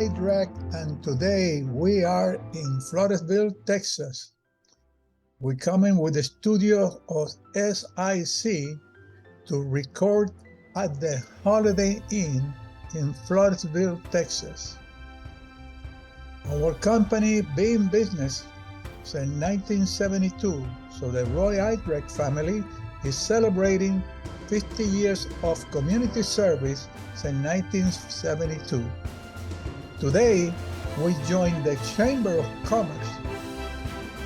Idrach, and today we are in Floresville, Texas. We're coming with the studio of SIC to record at the Holiday Inn in Floresville, Texas. Our company been in business since 1972, so the Roy Idrach family is celebrating 50 years of community service since 1972. Today, we join the Chamber of Commerce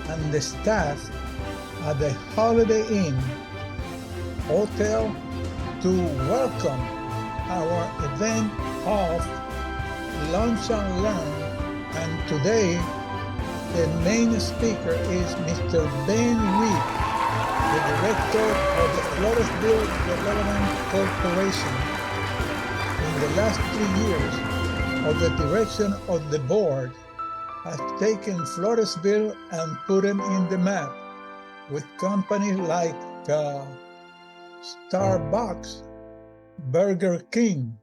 and the staff at the Holiday Inn Hotel to welcome our event of Lunch and Learn. And today, the main speaker is Mr. Ben Reed, the director of the Floresville Development Corporation. In the last 3 years of the direction of the board, has taken Floresville and put them in the map with companies like Starbucks, Burger King,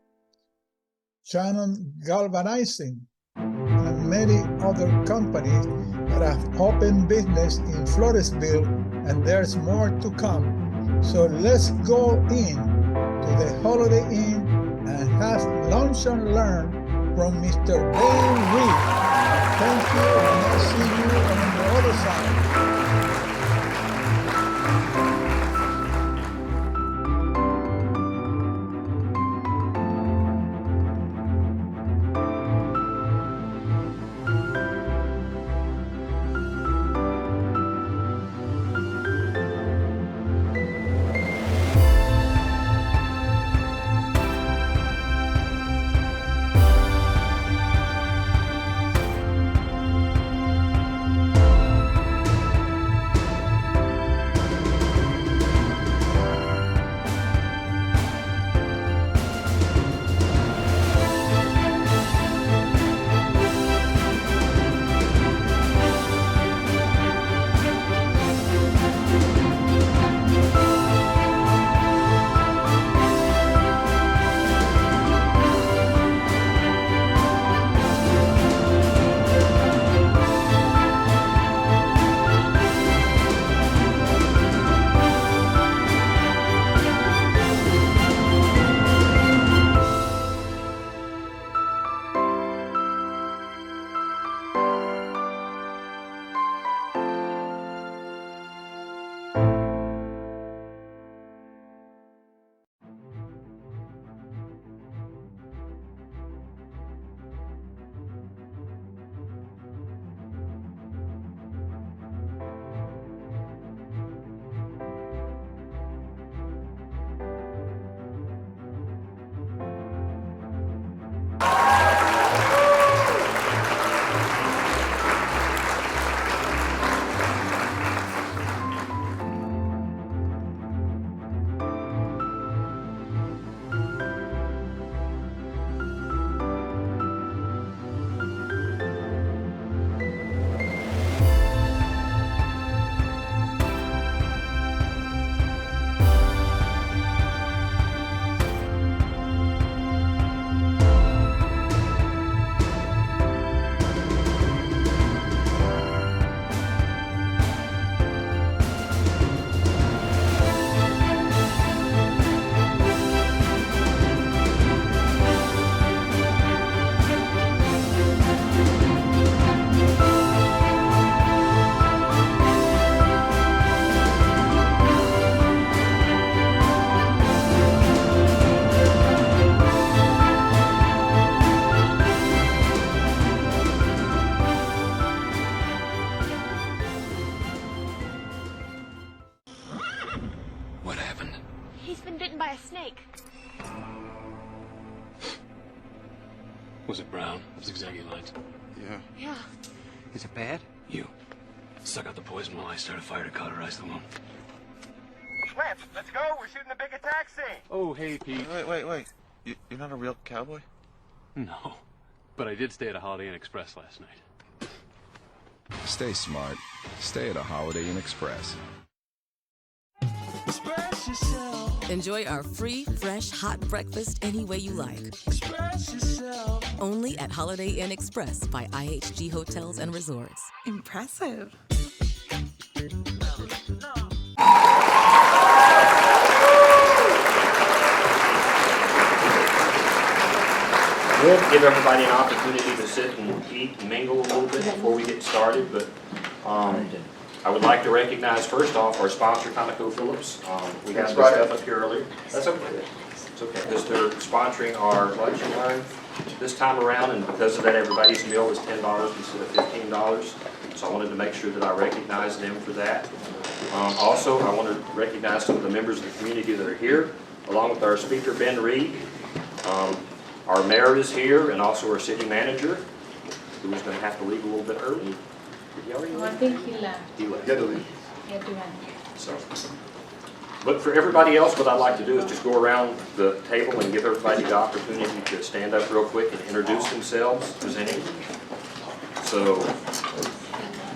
Shannon Galvanizing, and many other companies that have opened business in Floresville, and there's more to come. So let's go in to the Holiday Inn and have lunch and learn from Mr. Ben Reed. Thank you, and I'll see you on the other side. by a snake. Was it brown? Zigzaggy lines? Yeah. Is it bad? You. Suck out the poison while I start a fire to cauterize the wound. Lance, let's go. We're shooting a big attack scene. Oh, hey, Pete. Wait. You're not a real cowboy? No. But I did stay at a Holiday Inn Express last night. Stay smart. Stay at a Holiday Inn Express. Express yourself. Enjoy our free, fresh, hot breakfast any way you like. Express yourself. Only at Holiday Inn Express by IHG Hotels and Resorts. Impressive. We'll give everybody an opportunity to sit and eat and mingle a little bit before we get started, but I would like to recognize first off our sponsor, Conoco Phillips. We got this stuff up here earlier. That's okay. It's okay. Because they're sponsoring our lunch and learn this time around, and because of that, everybody's meal was $10 instead of $15. So I wanted to make sure that I recognize them for that. Also, I want to recognize some of the members of the community that are here, along with our speaker, Ben Reed. Our mayor is here, and also our city manager, who is going to have to leave a little bit early. Did he already leave? I think he left. He left. He had to leave. So, but for everybody else, what I'd like to do is just go around the table and give everybody the opportunity to stand up real quick and introduce themselves, presenting. So,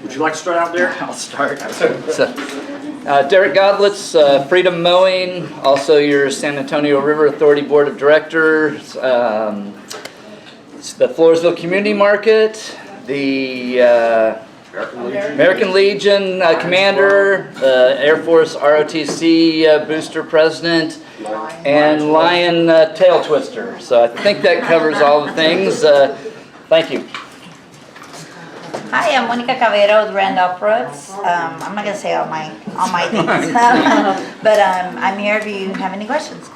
would you like to start out there? I'll start. Derek Godlitz, Freedom Mowing, also your San Antonio River Authority Board of Directors, the Floresville Community Market, the American Legion Commander, Air Force ROTC Booster President, and Lion Tail Twister. So I think that covers all the things. Thank you. Hi, I'm Monica Cabero with Rand Uproots. I'm not going to say all my things, but I'm here if you have any questions.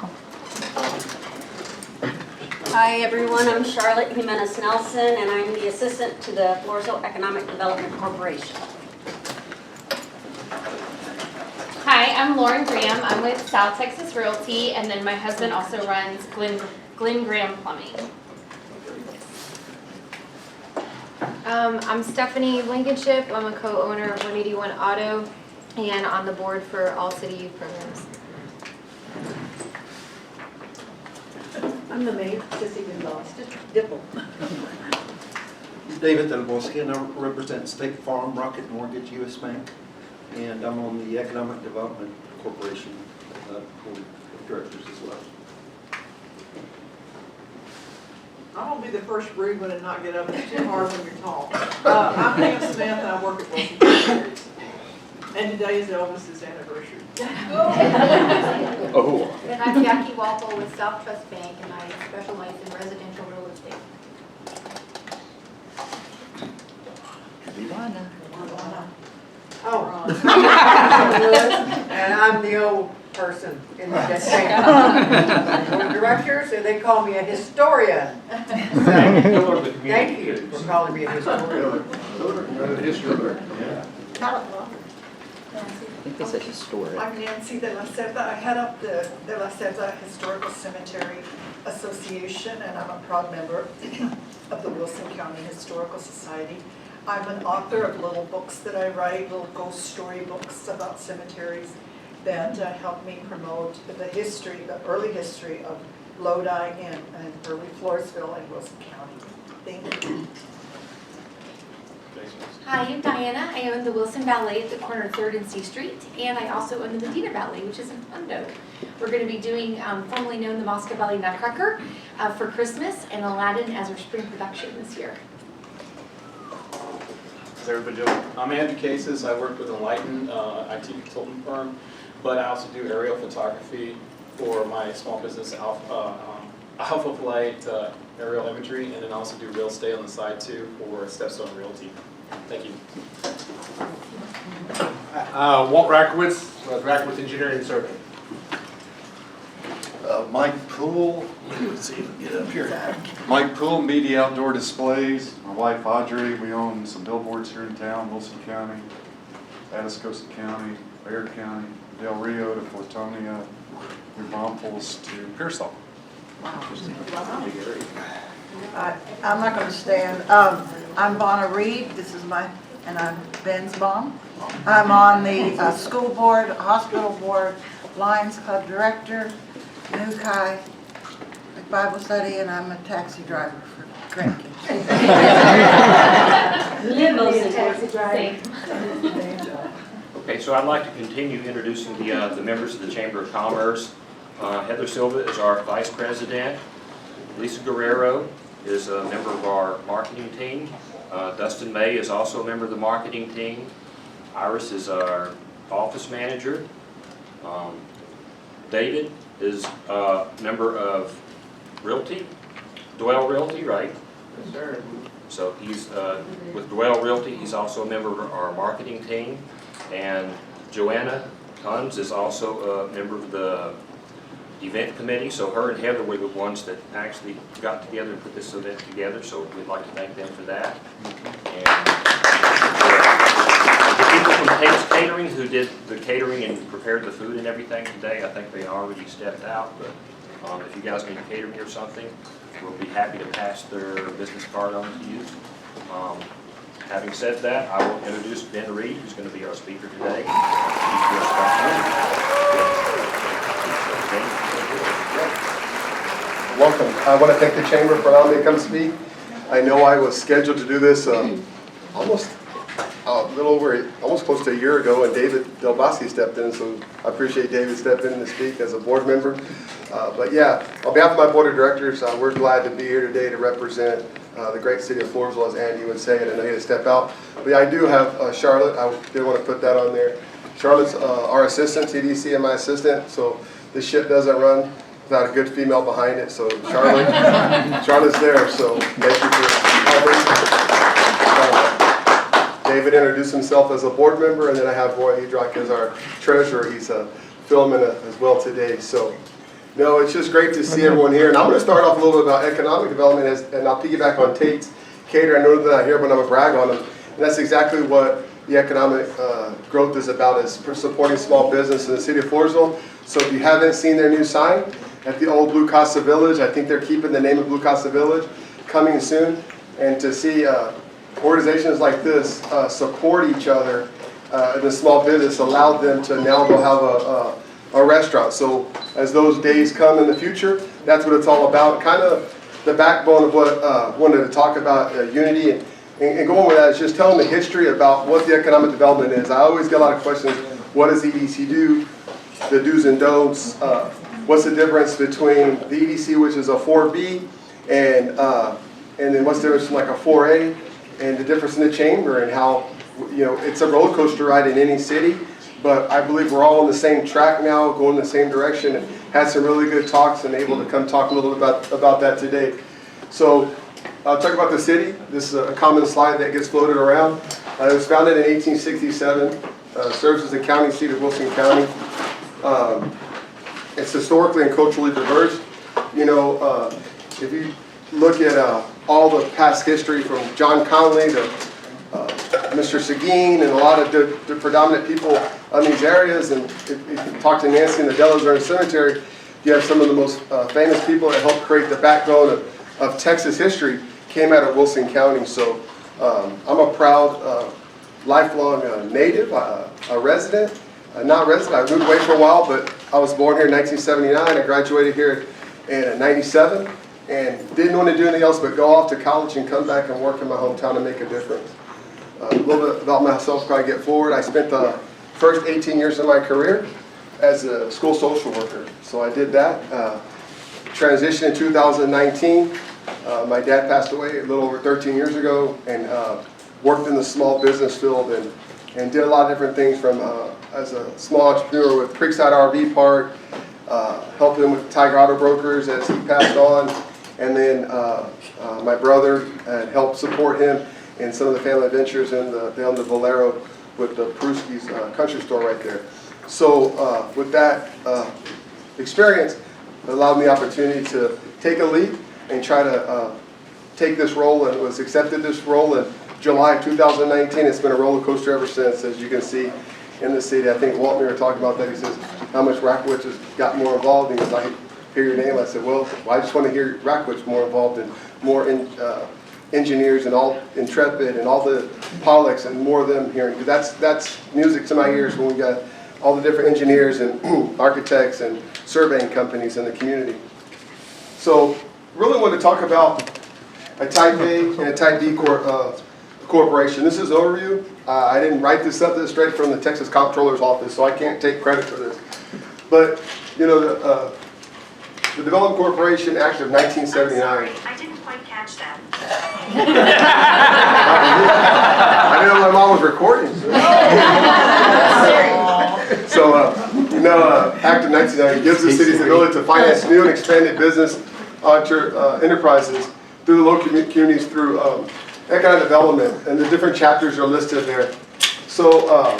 Hi everyone, I'm Charlotte Jimenez Nelson and I'm the assistant to the Floresville Economic Development Corporation. Hi, I'm Lauren Graham. I'm with South Texas Realty, and then my husband also runs Glenn Graham Plumbing. I'm Stephanie Blankenship. I'm a co-owner of 181 Auto and on the board for all city youth programs. I'm the maid, just even lost, just dipple. David Del Bosque, and I represent State Farm, Rocket Mortgage, U.S. Bank, and I'm on the Economic Development Corporation Board of Directors as well. I won't be the first rude one and not get up. It's too hard when you're tall. I'm Pam Smith and I work at Wilson Facilities. And today is Elvis's anniversary. Oh. And I'm Jackie Walpole with South Trust Bank, and I specialize in residential real estate. Oh. And I'm the old person in the chamber. Directors, and they call me a historian. Thank you for calling me a historian. I think they said historic. I'm Nancy De La Cerda. I head up the De La Cerda Historical Cemetery Association, and I'm a proud member of the Wilson County Historical Society. I'm an author of little books that I write, little ghost story books about cemeteries that help me promote the history, the early history of Lodi and early Floresville and Wilson County. Thank you. Hi, I'm Diana. I own the Wilson Ballet at the corner of 3rd and C Street, and I also own the Medina Ballet, which is in Hondo. We're going to be doing, formerly known the Moscow Ballet Nutcracker for Christmas, and Aladdin as our spring production this year. How's everybody doing? I'm Andrew Cases. I work with Enlighten, IT consultant firm, but I also do aerial photography for my small business, Alpha Flight aerial imagery, and then also do real estate on the side too for Stepstone Realty. Thank you. Walt Rakowitz, Rakowitz Engineering Survey. Mike Poole. Let's see if we can get up here. Mike Poole, Media Outdoor Displays. My wife Audrey. We own some billboards here in town, Wilson County, Atascosa County, Bayard County, Del Rio to Fortonia, New Braunfels to Pearsall. I'm not going to stand. I'm Vonna Reed. This is and I'm Ben's mom. I'm on the school board, hospital board, Lions Club director, New Kai Bible study, and I'm a taxi driver for grandkids. Okay, so I'd like to continue introducing the members of the Chamber of Commerce. Heather Silva is our Vice President. Lisa Guerrero, is a member of our marketing team. Dustin May is also a member of the marketing team. Iris is our office manager. David is a member of Realty, Dwell Realty, right? Yes, sir. So he's with Dwell Realty. He's also a member of our marketing team. And Joanna Huns is also a member of the event committee. So her and Heather were the ones that actually got together and put this event together. So we'd like to thank them for that. And the people from Tate's Catering who did the catering and prepared the food and everything today, I think they already stepped out. But if you guys need catering or something, we'll be happy to pass their business card on to you. Having said that, I will introduce Ben Reed, who's going to be our speaker today. Welcome. I want to thank the Chamber for allowing me to come speak. I know I was scheduled to do this almost close to a year ago, and David Del Bosque stepped in, so I appreciate David stepping in to speak as a board member. But yeah, on behalf of my board of directors, we're glad to be here today to represent the great city of Floresville, as Andy would say, and I know he had to step out. But yeah, I do have Charlotte. I did want to put that on there. Charlotte's our assistant, TDC, and my assistant, so this ship doesn't run without a good female behind it. So Charlotte's there, so thank you for helping. David introduced himself as a board member, and then I have Roy Idrach as our treasurer. He's filming as well today. So, no, it's just great to see everyone here. And I'm going to start off a little bit about economic development, and I'll piggyback on Tate's Cater. I know they're not here, but I'm going to brag on them. And that's exactly what the economic growth is about, is supporting small business in the city of Floresville. So if you haven't seen their new sign at the old Blue Casa Village, I think they're keeping the name of Blue Casa Village, coming soon. And to see organizations like this support each other in the small business allowed them to now go have a restaurant. So as those days come in the future, that's what it's all about. Kind of the backbone of what I wanted to talk about, unity, and going with that is just telling the history about what the economic development is. I always get a lot of questions. What does EDC do? The do's and don'ts. What's the difference between the EDC, which is a 4B, and then what's the difference from like a 4A? And the difference in the chamber, and how, it's a roller coaster ride in any city, but I believe we're all on the same track now, going in the same direction, and had some really good talks and able to come talk a little bit about that today. So I'll talk about the city. This is a common slide that gets floated around. It was founded in 1867, serves as the county seat of Wilson County. It's historically and culturally diverse. If you look at all the past history from John Conley to Mr. Seguin and a lot of the predominant people on these areas, and if you talk to Nancy in the Delaware Cemetery, you have some of the most famous people that helped create the backbone of Texas history came out of Wilson County. So I'm a proud lifelong native, a resident, not resident. I moved away for a while, but I was born here in 1979. I graduated here in 97. And didn't want to do anything else but go off to college and come back and work in my hometown and make a difference. A little bit about myself before I get forward. I spent the first 18 years of my career as a school social worker. So I did that. Transitioned in 2019. My dad passed away a little over 13 years ago, and worked in the small business field and did a lot of different things, from as a small entrepreneur with Creekside RV Park, helped him with Tiger Auto Brokers as he passed on. And then my brother helped support him in some of the family ventures down the Valero with the Peruski's country store right there. So with that experience, it allowed me the opportunity to take a leap and try to take this role, and was accepted this role in July of 2019. It's been a roller coaster ever since, as you can see in the city. I think Walt and I were talking about that. He says, how much Rackowitz has got more involved? And he goes, I hear your name. I said, well, I just want to hear Rackowitz more involved, and more engineers and all Intrepid and all the Pollocks and more of them hearing. Because that's music to my ears when we got all the different engineers and architects and surveying companies in the community. So really want to talk about a Type A and a Type B corporation. This is an overview. I didn't write this up. This is straight from the Texas Comptroller's office, so I can't take credit for this. But, the Development Corporation Act of 1979 watch them. I didn't know my mom was recording. So, Act of 1990 gives the cities the ability to finance new and expanded business enterprises through the local communities through economic development, and the different chapters are listed there. So,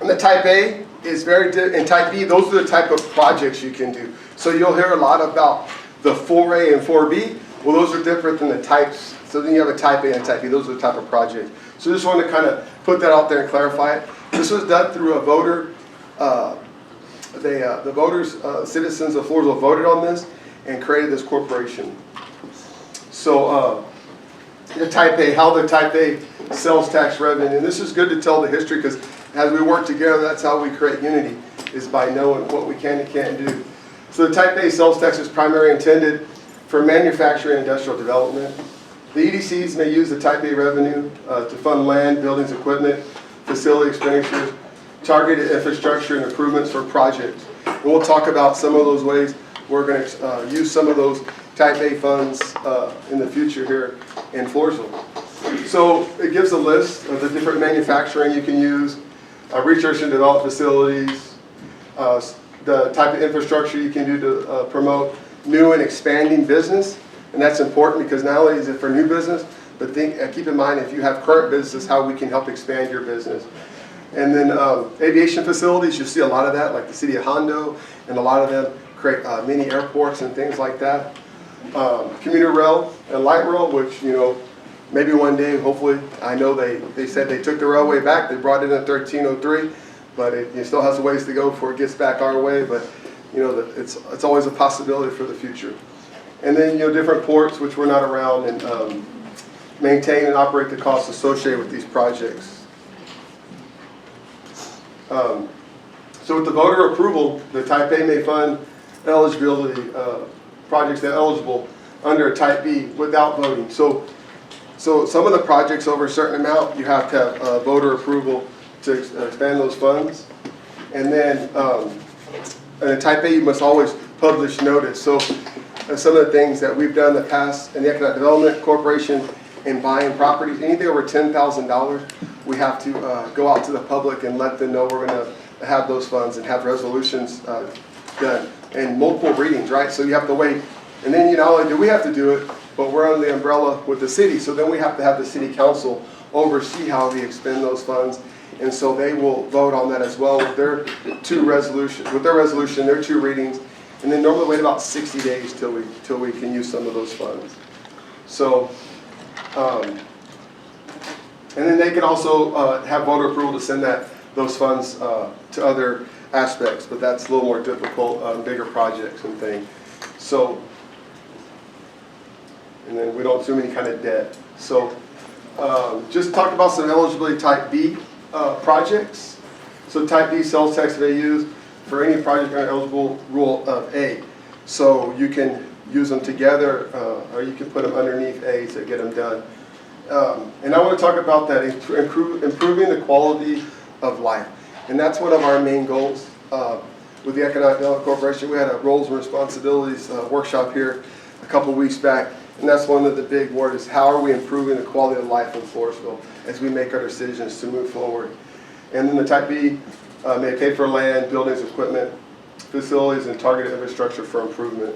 in the Type A is in Type B, those are the type of projects you can do. So you'll hear a lot about the 4A and 4B. Well, those are different than the types. So then you have a Type A and Type B. Those are the type of projects. So just want to kind of put that out there and clarify it. This was done through a voter. The voters, citizens of Floresville voted on this and created this corporation. So the Type A, how the Type A sales tax revenue. And this is good to tell the history because as we work together, that's how we create unity, is by knowing what we can and can't do. So the Type A sales tax is primarily intended for manufacturing and industrial development. The EDCs may use the Type A revenue to fund land, buildings, equipment, facility expenditures, targeted infrastructure and improvements for projects. And we'll talk about some of those ways we're going to use some of those Type A funds in the future here in Floresville. So it gives a list of the different manufacturing you can use, research and development facilities, the type of infrastructure you can do to promote new and expanding business. And that's important because not only is it for new business, but keep in mind if you have current business, how we can help expand your business. And then aviation facilities, you see a lot of that, like the city of Hondo, and a lot of them create mini airports and things like that. Commuter rail and light rail, which, maybe one day, hopefully, I know they said they took the railway back. They brought it in 1303, but it still has a ways to go before it gets back our way. But it's always a possibility for the future. And then different ports, which we're not around, and maintain and operate the costs associated with these projects. So with the voter approval, the Type A may fund eligibility projects that are eligible under a Type B without voting. So some of the projects over a certain amount, you have to have voter approval to expand those funds. And then in a Type A, you must always publish notice. So some of the things that we've done in the past in the Economic Development Corporation in buying properties, anything over $10,000, we have to go out to the public and let them know we're going to have those funds and have resolutions done and multiple readings, right? So you have to wait. And then not only do we have to do it, but we're under the umbrella with the city. So then we have to have the city council oversee how we expend those funds. And so they will vote on that as well with their resolution, their 2 readings. And then normally wait about 60 days till we can use some of those funds. So, and then they can also have voter approval to send those funds to other aspects, but that's a little more difficult on bigger projects and things. So, and then we don't assume any kind of debt. So, just talk about some eligibility Type B projects. So Type B sales tax they use for any project under eligible rule of A. So you can use them together, or you can put them underneath A to get them done. And I want to talk about that, improving the quality of life. And that's one of our main goals with the Economic Development Corporation. We had a roles and responsibilities workshop here a couple weeks back. And that's one of the big words, how are we improving the quality of life in Floresville as we make our decisions to move forward. And then the Type B may pay for land, buildings, equipment, facilities, and targeted infrastructure for improvement.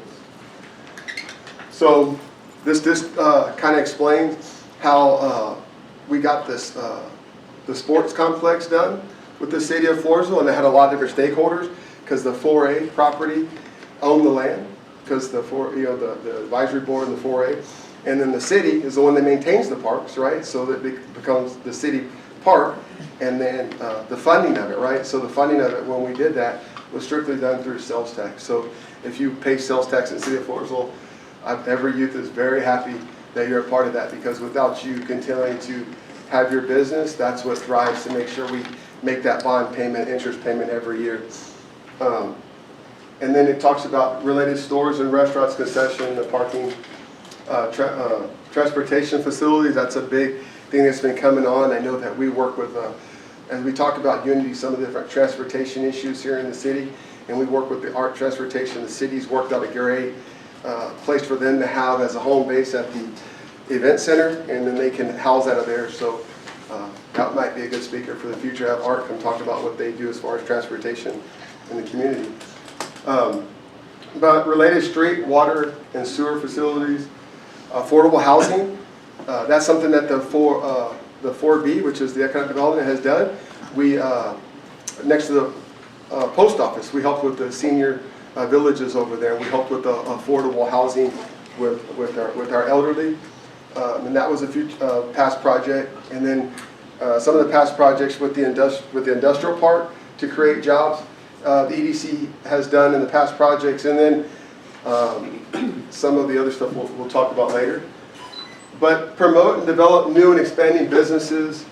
So this kind of explains how we got this the sports complex done with the city of Floresville, and it had a lot of different stakeholders because the 4A property owned the land, because the advisory board and the 4A, and then the city is the one that maintains the parks, right? So that it becomes the city park, and then the funding of it, right? So the funding of it when we did that was strictly done through sales tax. So if you pay sales tax in the city of Floresville, every youth is very happy that you're a part of that, because without you continuing to have your business, that's what thrives to make sure we make that bond payment, interest payment every year. And then it talks about related stores and restaurants, concession, the parking, transportation facilities. That's a big thing that's been coming on. I know that we work with, as we talk about unity, some of the different transportation issues here in the city, and we work with the ART transportation. The city's worked out a great place for them to have as a home base at the event center, and then they can house out of there. So that might be a good speaker for the future. Have Art come talk about what they do as far as transportation in the community. But related street, water, and sewer facilities, affordable housing, that's something that the 4B, which is the economic development, has done. We, next to the post office, we helped with the senior villages over there. We helped with the affordable housing with our elderly. And that was a few past project. And then some of the past projects with the industrial park to create jobs. The EDC has done in the past projects, and then some of the other stuff we'll talk about later. But promote and develop new and expanding businesses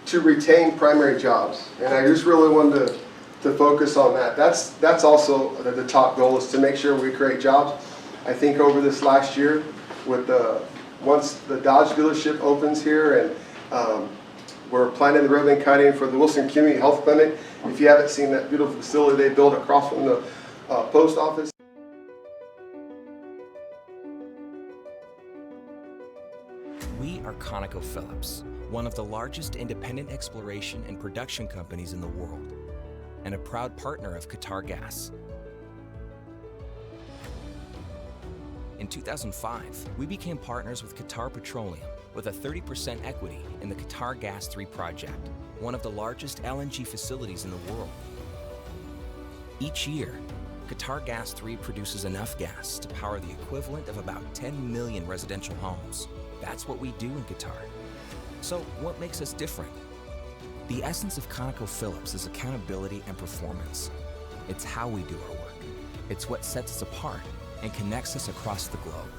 to retain primary jobs. And I just really wanted to focus on that. That's also the top goal, is to make sure we create jobs. I think over this last year, with once the Dodge dealership opens here, and we're planning the ribbon cutting for the Wilson Community Health Clinic. If you haven't seen that beautiful facility they built across from the post office. We are Conoco Phillips, one of the largest independent exploration and production companies in the world, and a proud partner of Qatar Gas. In 2005, we became partners with Qatar Petroleum with a 30% equity in the Qatar Gas 3 project, one of the largest LNG facilities in the world. Each year, Qatar Gas 3 produces enough gas to power the equivalent of about 10 million residential homes. That's what we do in Qatar. So what makes us different? The essence of Conoco Phillips is accountability and performance. It's how we do our work. It's what sets us apart and connects us across the globe.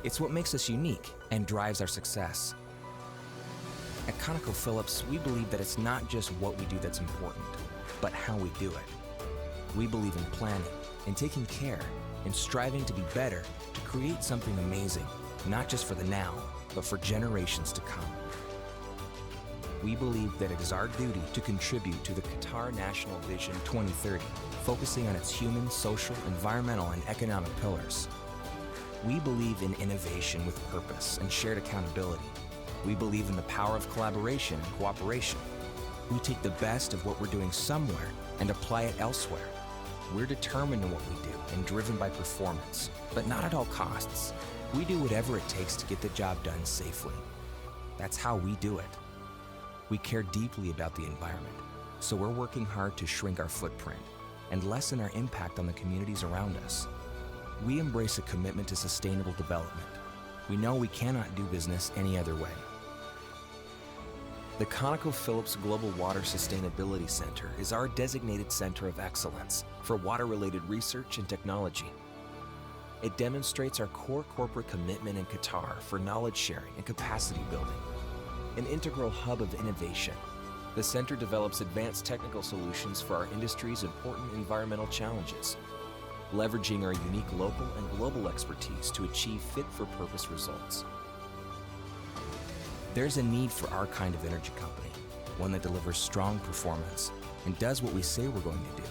It's what makes us unique and drives our success. At Conoco Phillips, we believe that it's not just what we do that's important, but how we do it. We believe in planning, in taking care, in striving to be better, to create something amazing, not just for the now, but for generations to come. We believe that it is our duty to contribute to the Qatar National Vision 2030, focusing on its human, social, environmental, and economic pillars. We believe in innovation with purpose and shared accountability. We believe in the power of collaboration and cooperation. We take the best of what we're doing somewhere and apply it elsewhere. We're determined in what we do and driven by performance, but not at all costs. We do whatever it takes to get the job done safely. That's how we do it. We care deeply about the environment, so we're working hard to shrink our footprint and lessen our impact on the communities around us. We embrace a commitment to sustainable development. We know we cannot do business any other way. The Conoco Phillips Global Water Sustainability Center is our designated center of excellence for water-related research and technology. It demonstrates our core corporate commitment in Qatar for knowledge sharing and capacity building. An integral hub of innovation, the center develops advanced technical solutions for our industry's important environmental challenges, leveraging our unique local and global expertise to achieve fit-for-purpose results. There's a need for our kind of energy company, one that delivers strong performance and does what we say we're going to do,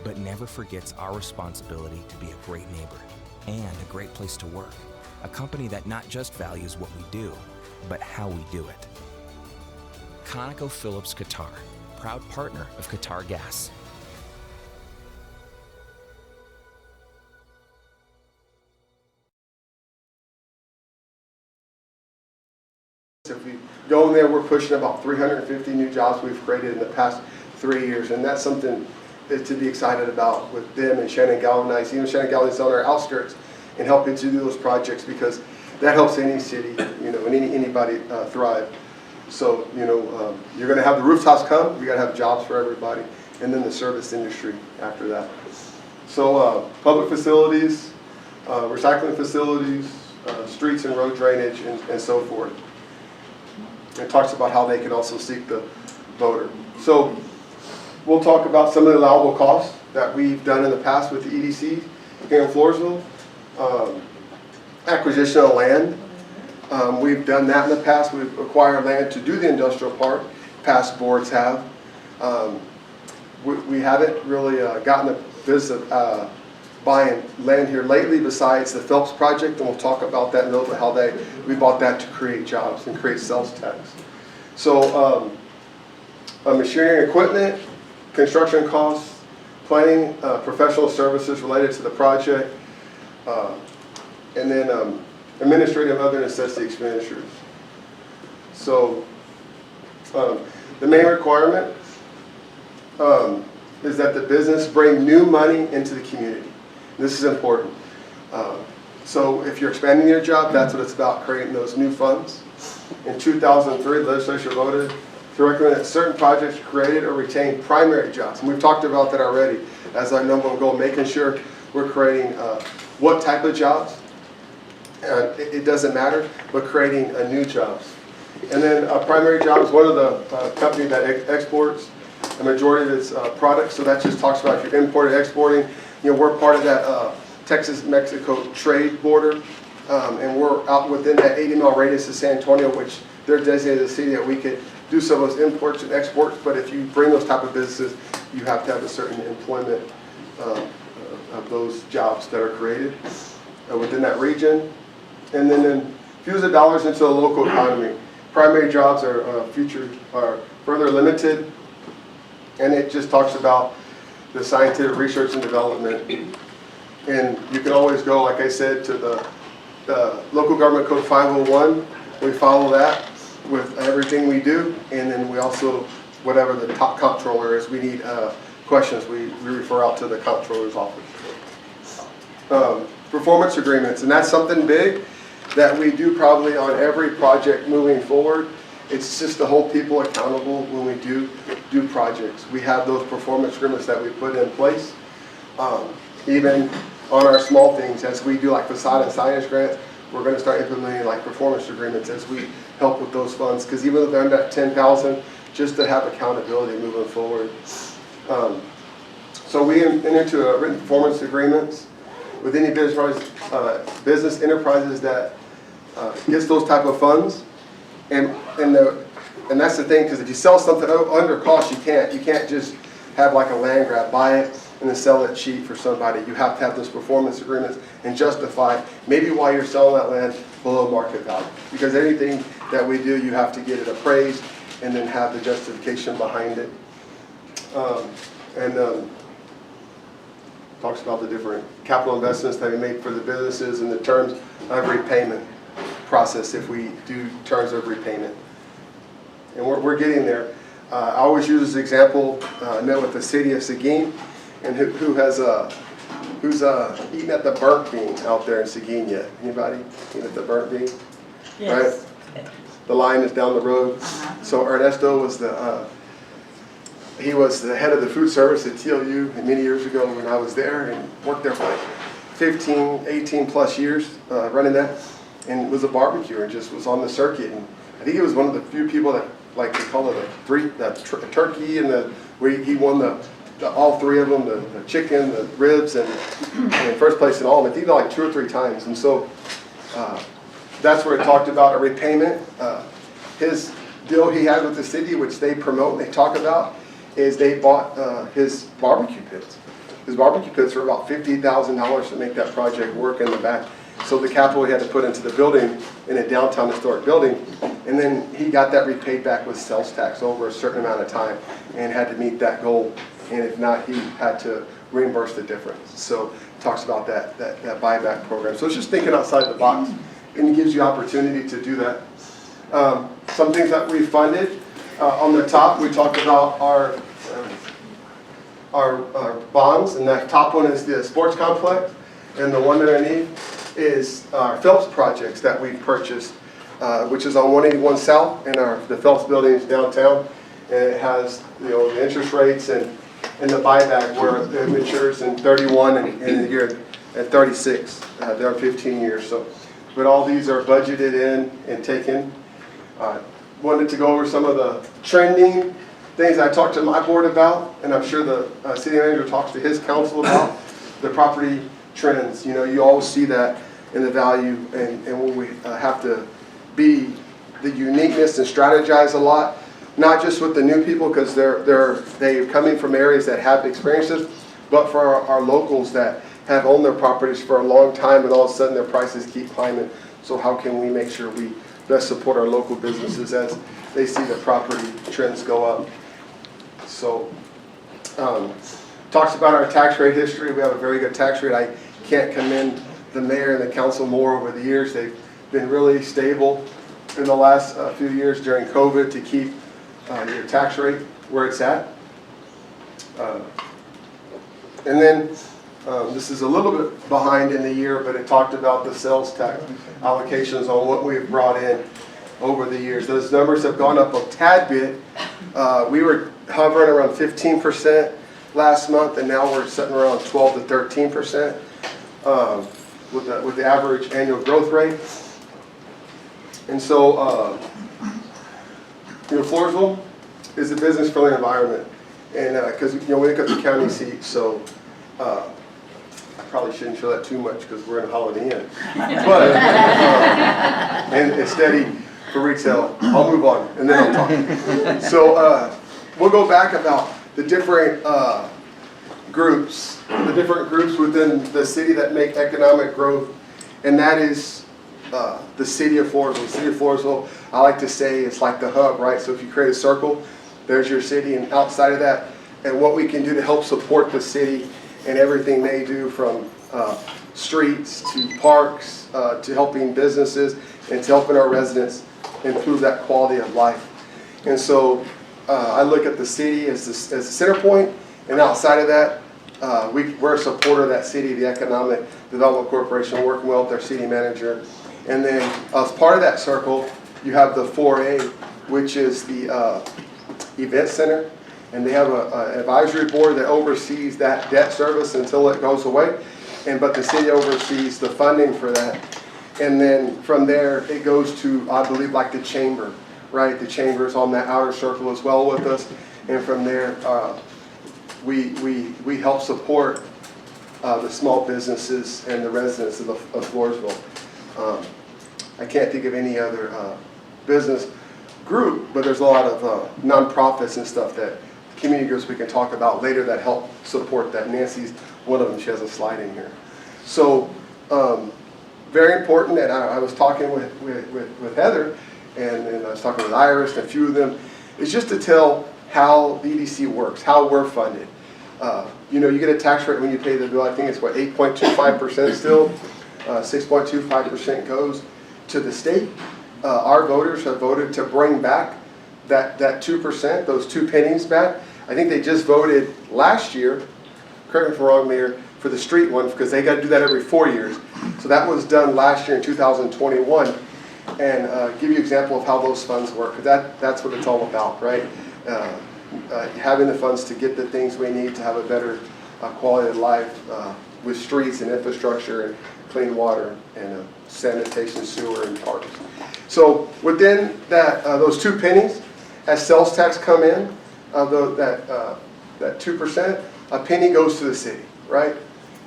but never forgets our responsibility to be a great neighbor and a great place to work. A company that not just values what we do, but how we do it. Conoco Phillips Qatar, proud partner of Qatar Gas. If we go in there, we're pushing about 350 new jobs we've created in the past 3 years, and that's something to be excited about with them and Shannon Galvanize. Even Shannon Galvanize on our outskirts and helping to do those projects, because that helps any city, and anybody thrive. So, you're going to have the rooftops come. We got to have jobs for everybody, and then the service industry after that. So, public facilities, recycling facilities, streets and road drainage, and so forth. It talks about how they can also seek the voter. So, we'll talk about some of the allowable costs that we've done in the past with the EDC here in Floresville. Acquisition of land. We've done that in the past. We've acquired land to do the industrial park. Past boards have. We haven't really gotten business buying land here lately besides the Phillips project, and we'll talk about that in a little bit, how we bought that to create jobs and create sales tax. So machinery and equipment, construction costs, planning, professional services related to the project, and then administrative and other necessity expenditures. So the main requirement is that the business bring new money into the community. This is important. So if you're expanding your job, that's what it's about, creating those new funds. In 2003, the legislature voted to recommend that certain projects created or retained primary jobs. And we've talked about that already as our number one goal, making sure we're creating what type of jobs. It doesn't matter, but creating new jobs. And then primary jobs, one of the company that exports the majority of its products. So that just talks about if you're importing, exporting. You know, we're part of that Texas-Mexico trade border, and we're out within that 80-mile radius of San Antonio, which they're designated as a city that we could do some of those imports and exports. But if you bring those type of businesses, you have to have a certain employment of those jobs that are created within that region. And then infuse the dollars into the local economy. Primary jobs are further limited, and it just talks about the scientific research and development. And you can always go, like I said, to the local government code 501. We follow that with everything we do, and then we also, whatever the top comptroller is, we need questions, we refer out to the comptroller's office. Performance agreements, and that's something big that we do probably on every project moving forward. It's just to hold people accountable when we do projects. We have those performance agreements that we put in place. Even on our small things, as we do like facade and signage grants, we're going to start implementing like performance agreements as we help with those funds. Because even if they're under that 10,000, just to have accountability moving forward. So we enter into written performance agreements with any business enterprises that gets those type of funds. And that's the thing, because if you sell something under cost, you can't just have like a land grab, buy it and then sell it cheap for somebody. You have to have those performance agreements and justify maybe why you're selling that land below market value. Because anything that we do, you have to get it appraised and then have the justification behind it. Talks about the different capital investments that we make for the businesses and the terms of repayment process if we do terms of repayment. And we're getting there. I always use this example. I met with the city of Seguin, and who's eating at the burnt bean out there in Seguin yet? Anybody eating at the burnt bean? Yes. Right? The line is down the road. So Ernesto was he was the head of the food service at TLU many years ago when I was there, and worked there for like 15, 18 plus years running that, and was a barbecuer and just was on the circuit. And I think he was one of the few people that, like they call it the turkey, and where he won all three of them, the chicken, the ribs, and first place in all of them. I think like 2 or 3 times. And so that's where it talked about a repayment. His deal he had with the city, which they promote and they talk about, is they bought his barbecue pits. His barbecue pits were about $50,000 to make that project work in the back. So the capital he had to put into the building, in a downtown historic building, and then he got that repaid back with sales tax over a certain amount of time and had to meet that goal. And if not, he had to reimburse the difference. So it talks about that buyback program. So it's just thinking outside the box, and it gives you opportunity to do that. Some things that we funded. On the top, we talked about our bonds, and that top one is the sports complex, and the one underneath is our Phillips projects that we've purchased, which is on 181 South in the Phillips buildings downtown, and it has the interest rates and the buyback where it matures in 31 and in the year at 36. They're 15 years. So, but all these are budgeted in and taken. Wanted to go over some of the trending things I talked to my board about, and I'm sure the city manager talks to his council about the property trends. You always see that in the value, and when we have to be the uniqueness and strategize a lot, not just with the new people because they're coming from areas that have experiences, but for our locals that have owned their properties for a long time and all of a sudden their prices keep climbing. So how can we make sure we best support our local businesses as they see the property trends go up? So, talks about our tax rate history. We have a very good tax rate. I can't commend the mayor and the council more over the years. They've been really stable in the last few years during COVID to keep your tax rate where it's at. And then this is a little bit behind in the year, but it talked about the sales tax allocations on what we've brought in over the years. Those numbers have gone up a tad bit. We were hovering around 15% last month, and now we're sitting around 12 to 13% with the average annual growth rate. And so, Floresville is a business-friendly environment, and because we look at the county seat, so I probably shouldn't show that too much because we're in a Holiday Inn, but and it's steady for retail. I'll move on, and then I'll talk. So we'll go back about the different groups within the city that make economic growth, and that is the city of Floresville. The city of Floresville, I like to say, it's like the hub, right? So if you create a circle, there's your city, and outside of that, and what we can do to help support the city and everything they do, from streets to parks to helping businesses and to helping our residents improve that quality of life. And so I look at the city as the center point, and outside of that, we're a supporter of that city, the Economic Development Corporation, working well with their city manager. And then as part of that circle, you have the 4A, which is the event center. And they have an advisory board that oversees that debt service until it goes away. But the city oversees the funding for that. And then from there, it goes to, I believe, like the chamber, right? The chamber is on that outer circle as well with us. And from there, we help support the small businesses and the residents of Floresville. I can't think of any other business group, but there's a lot of nonprofits and stuff that community groups we can talk about later that help support that. Nancy's one of them. She has a slide in here. So very important, and I was talking with Heather, and I was talking with Iris and a few of them, is just to tell how the EDC works, how we're funded. You get a tax rate when you pay the bill. I think it's what, 8.25% still. 6.25% goes to the state. Our voters have voted to bring back that 2%, those 2 pennies back. I think they just voted last year, correct me if I'm wrong, Mayor, for the street one, because they got to do that every 4 years. So that was done last year in 2021. And give you an example of how those funds work, because that's what it's all about, right? Having the funds to get the things we need to have a better quality of life with streets and infrastructure and clean water and sanitation, sewer, and parks. So within that, those 2 pennies, as sales tax come in, that 2%, a penny goes to the city, right?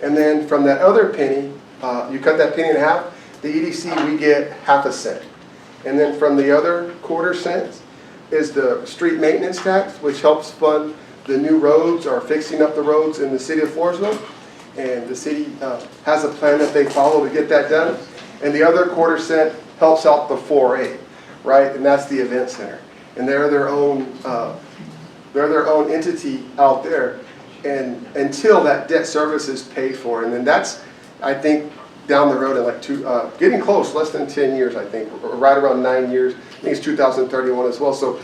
And then from that other penny, you cut that penny in half, the EDC, we get half a cent. And then from the other quarter cents is the street maintenance tax, which helps fund the new roads or fixing up the roads in the city of Floresville. And the city has a plan that they follow to get that done. And the other quarter cent helps out the 4A, right? And that's the event center. And they're their own entity out there, and until that debt service is paid for. And then that's, I think, down the road in like getting close, less than 10 years, I think, or right around 9 years. I think it's 2031 as well. So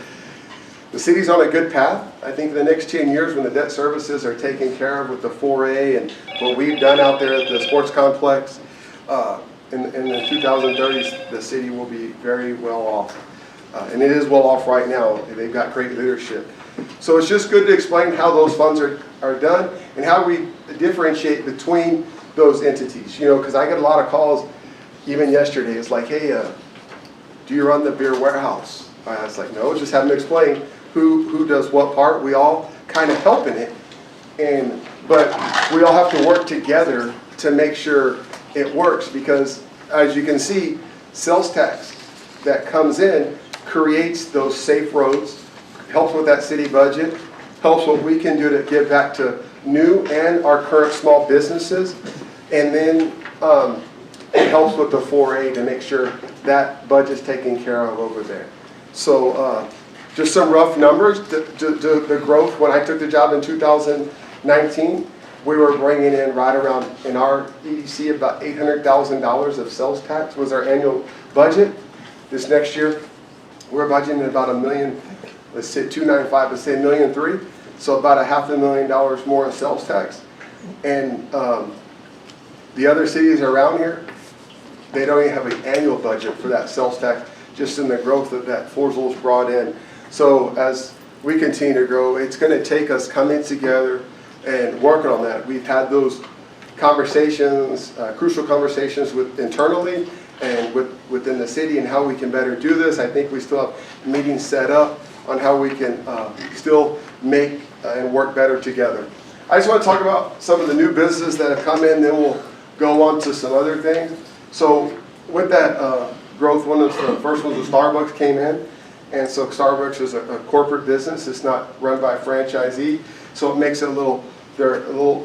the city's on a good path. I think in the next 10 years, when the debt services are taken care of with the 4A and what we've done out there at the sports complex, in the 2030s, the city will be very well off. And it is well off right now. They've got great leadership. So it's just good to explain how those funds are done and how we differentiate between those entities. Because I get a lot of calls, even yesterday. It's like, hey, do you run the beer warehouse? I was like, no, just have them explain who does what part. We all kind of help in it, but we all have to work together to make sure it works, because as you can see, sales tax that comes in creates those safe roads, helps with that city budget, helps what we can do to give back to new and our current small businesses. And then it helps with the 4A to make sure that budget's taken care of over there. So just some rough numbers, the growth when I took the job in 2019, we were bringing in right around, in our EDC, about $800,000 of sales tax was our annual budget. This next year, we're budgeting about $1 million, let's say 295, let's say $1.3 million, so about $500,000 more in sales tax. And the other cities around here, they don't even have an annual budget for that sales tax, just in the growth that Floresville's brought in. So as we continue to grow, it's going to take us coming together and working on that. We've had those conversations, crucial conversations internally and within the city and how we can better do this. I think we still have meetings set up on how we can still make and work better together. I just want to talk about some of the new businesses that have come in, then we'll go on to some other things. So with that growth, one of the first ones was Starbucks came in. And so Starbucks is a corporate business. It's not run by a franchisee. So it makes it a little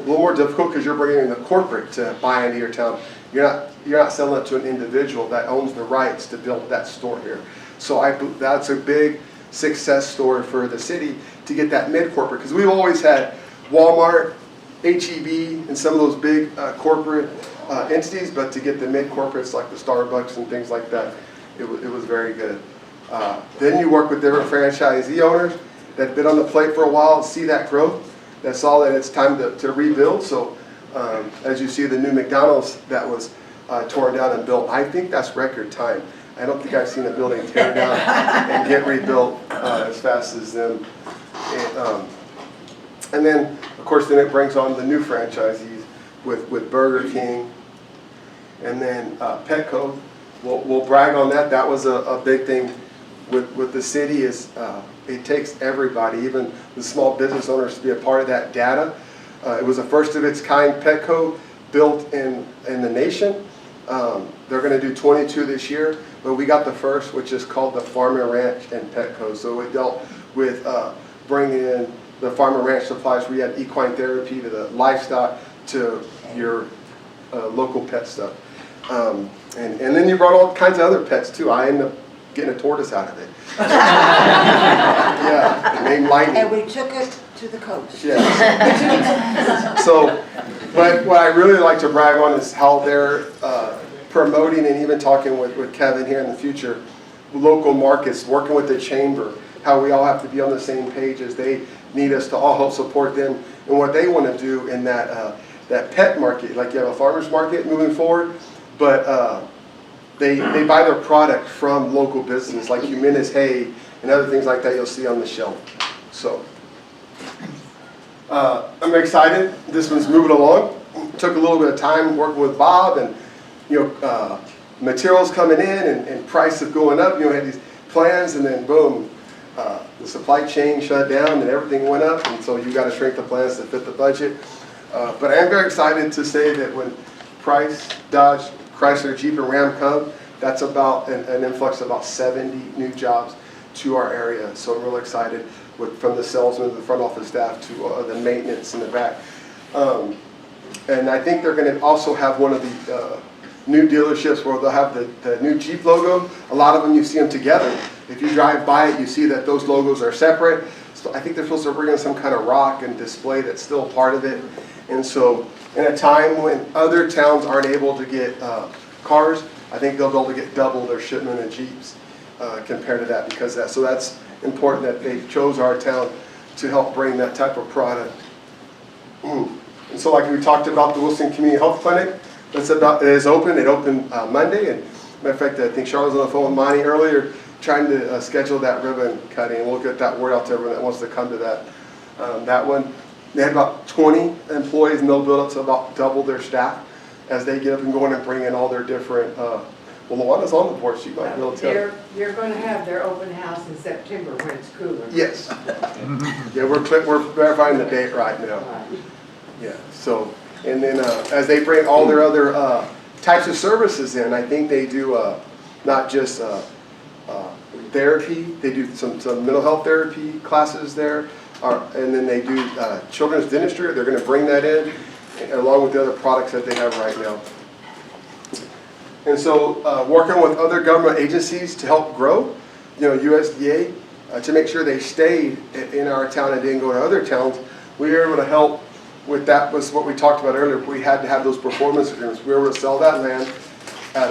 more difficult because you're bringing in the corporate to buy into your town. You're not selling it to an individual that owns the rights to build that store here. So that's a big success story for the city to get that mid-corporate, because we've always had Walmart, H-E-B, and some of those big corporate entities, but to get the mid-corporates like the Starbucks and things like that, it was very good. Then you work with different franchisee owners that have been on the plate for a while and see that growth, that saw that it's time to rebuild. So as you see, the new McDonald's that was torn down and built, I think that's record time. I don't think I've seen a building tear down and get rebuilt as fast as them. And then, of course, then it brings on the new franchisees with Burger King. And then Petco, we'll brag on that. That was a big thing with the city is it takes everybody, even the small business owners, to be a part of that data. It was a first of its kind Petco built in the nation. They're going to do 22 this year, but we got the first, which is called the Farm and Ranch and Petco. So it dealt with bringing in the farm and ranch supplies. We had equine therapy to the livestock to your local pet stuff. And then you brought all kinds of other pets too. I ended up getting a tortoise out of it. Yeah, named Lightning. And we took it to the coast. Yeah. So, but what I really like to brag on is how they're promoting and even talking with Kevin here in the future, local markets, working with the chamber, how we all have to be on the same page as they need us to all help support them and what they want to do in that pet market. Like you have a farmer's market moving forward, but they buy their product from local business like Jimenez Hay and other things like that you'll see on the shelf. So I'm excited. This one's moving along. Took a little bit of time working with Bob and materials coming in and prices going up. Had these plans and then boom, the supply chain shut down and everything went up, and so you got to shrink the plans to fit the budget. But I am very excited to say that when Price, Dodge, Chrysler, Jeep, and Ram come, that's about an influx of about 70 new jobs to our area. So I'm really excited from the salesmen to the front office staff to the maintenance in the back. And I think they're going to also have one of the new dealerships where they'll have the new Jeep logo. A lot of them you see them together. If you drive by it, you see that those logos are separate. So I think they're supposed to bring in some kind of rock and display that's still part of it. And so in a time when other towns aren't able to get cars, I think they'll be able to get double their shipment of Jeeps compared to that because of that. So that's important that they chose our town to help bring that type of product. And so like we talked about the Wilson Community Health Clinic, it is open. It opened Monday. And matter of fact, I think Charlotte was on the phone with Monty earlier trying to schedule that ribbon cutting. We'll get that word out to everyone that wants to come to that. That one, they had about 20 employees and they'll build up to about double their staff as they get up and go in and bring in all their different, well, Luana's on the board, she might be able to tell you. You're going to have their open house in September when it's cooler. Yes. Yeah, we're verifying the date right now. Yeah, so, and then as they bring all their other types of services in, I think they do not just therapy, they do some mental health therapy classes there, and then they do children's dentistry. They're going to bring that in along with the other products that they have right now. And so working with other government agencies to help grow, USDA, to make sure they stayed in our town and didn't go to other towns, we were able to help with that. Was what we talked about earlier. We had to have those performance agreements. We were able to sell that land at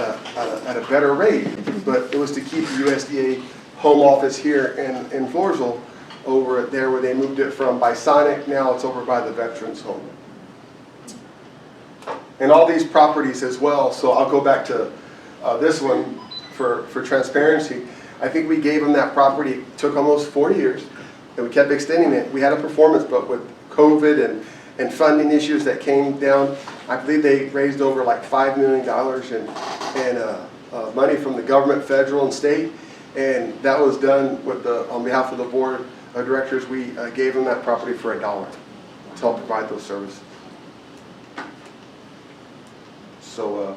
a better rate, but it was to keep the USDA home office here in Floresville over there where they moved it from by Sonic. Now it's over by the Veterans Home. And all these properties as well, so I'll go back to this one for transparency. I think we gave them that property. It took almost 4 years, and we kept extending it. We had a performance, but with COVID and funding issues that came down, I believe they raised over like $5 million in money from the government, federal and state, and that was done with on behalf of the board of directors. We gave them that property for $1 to help provide those services. So,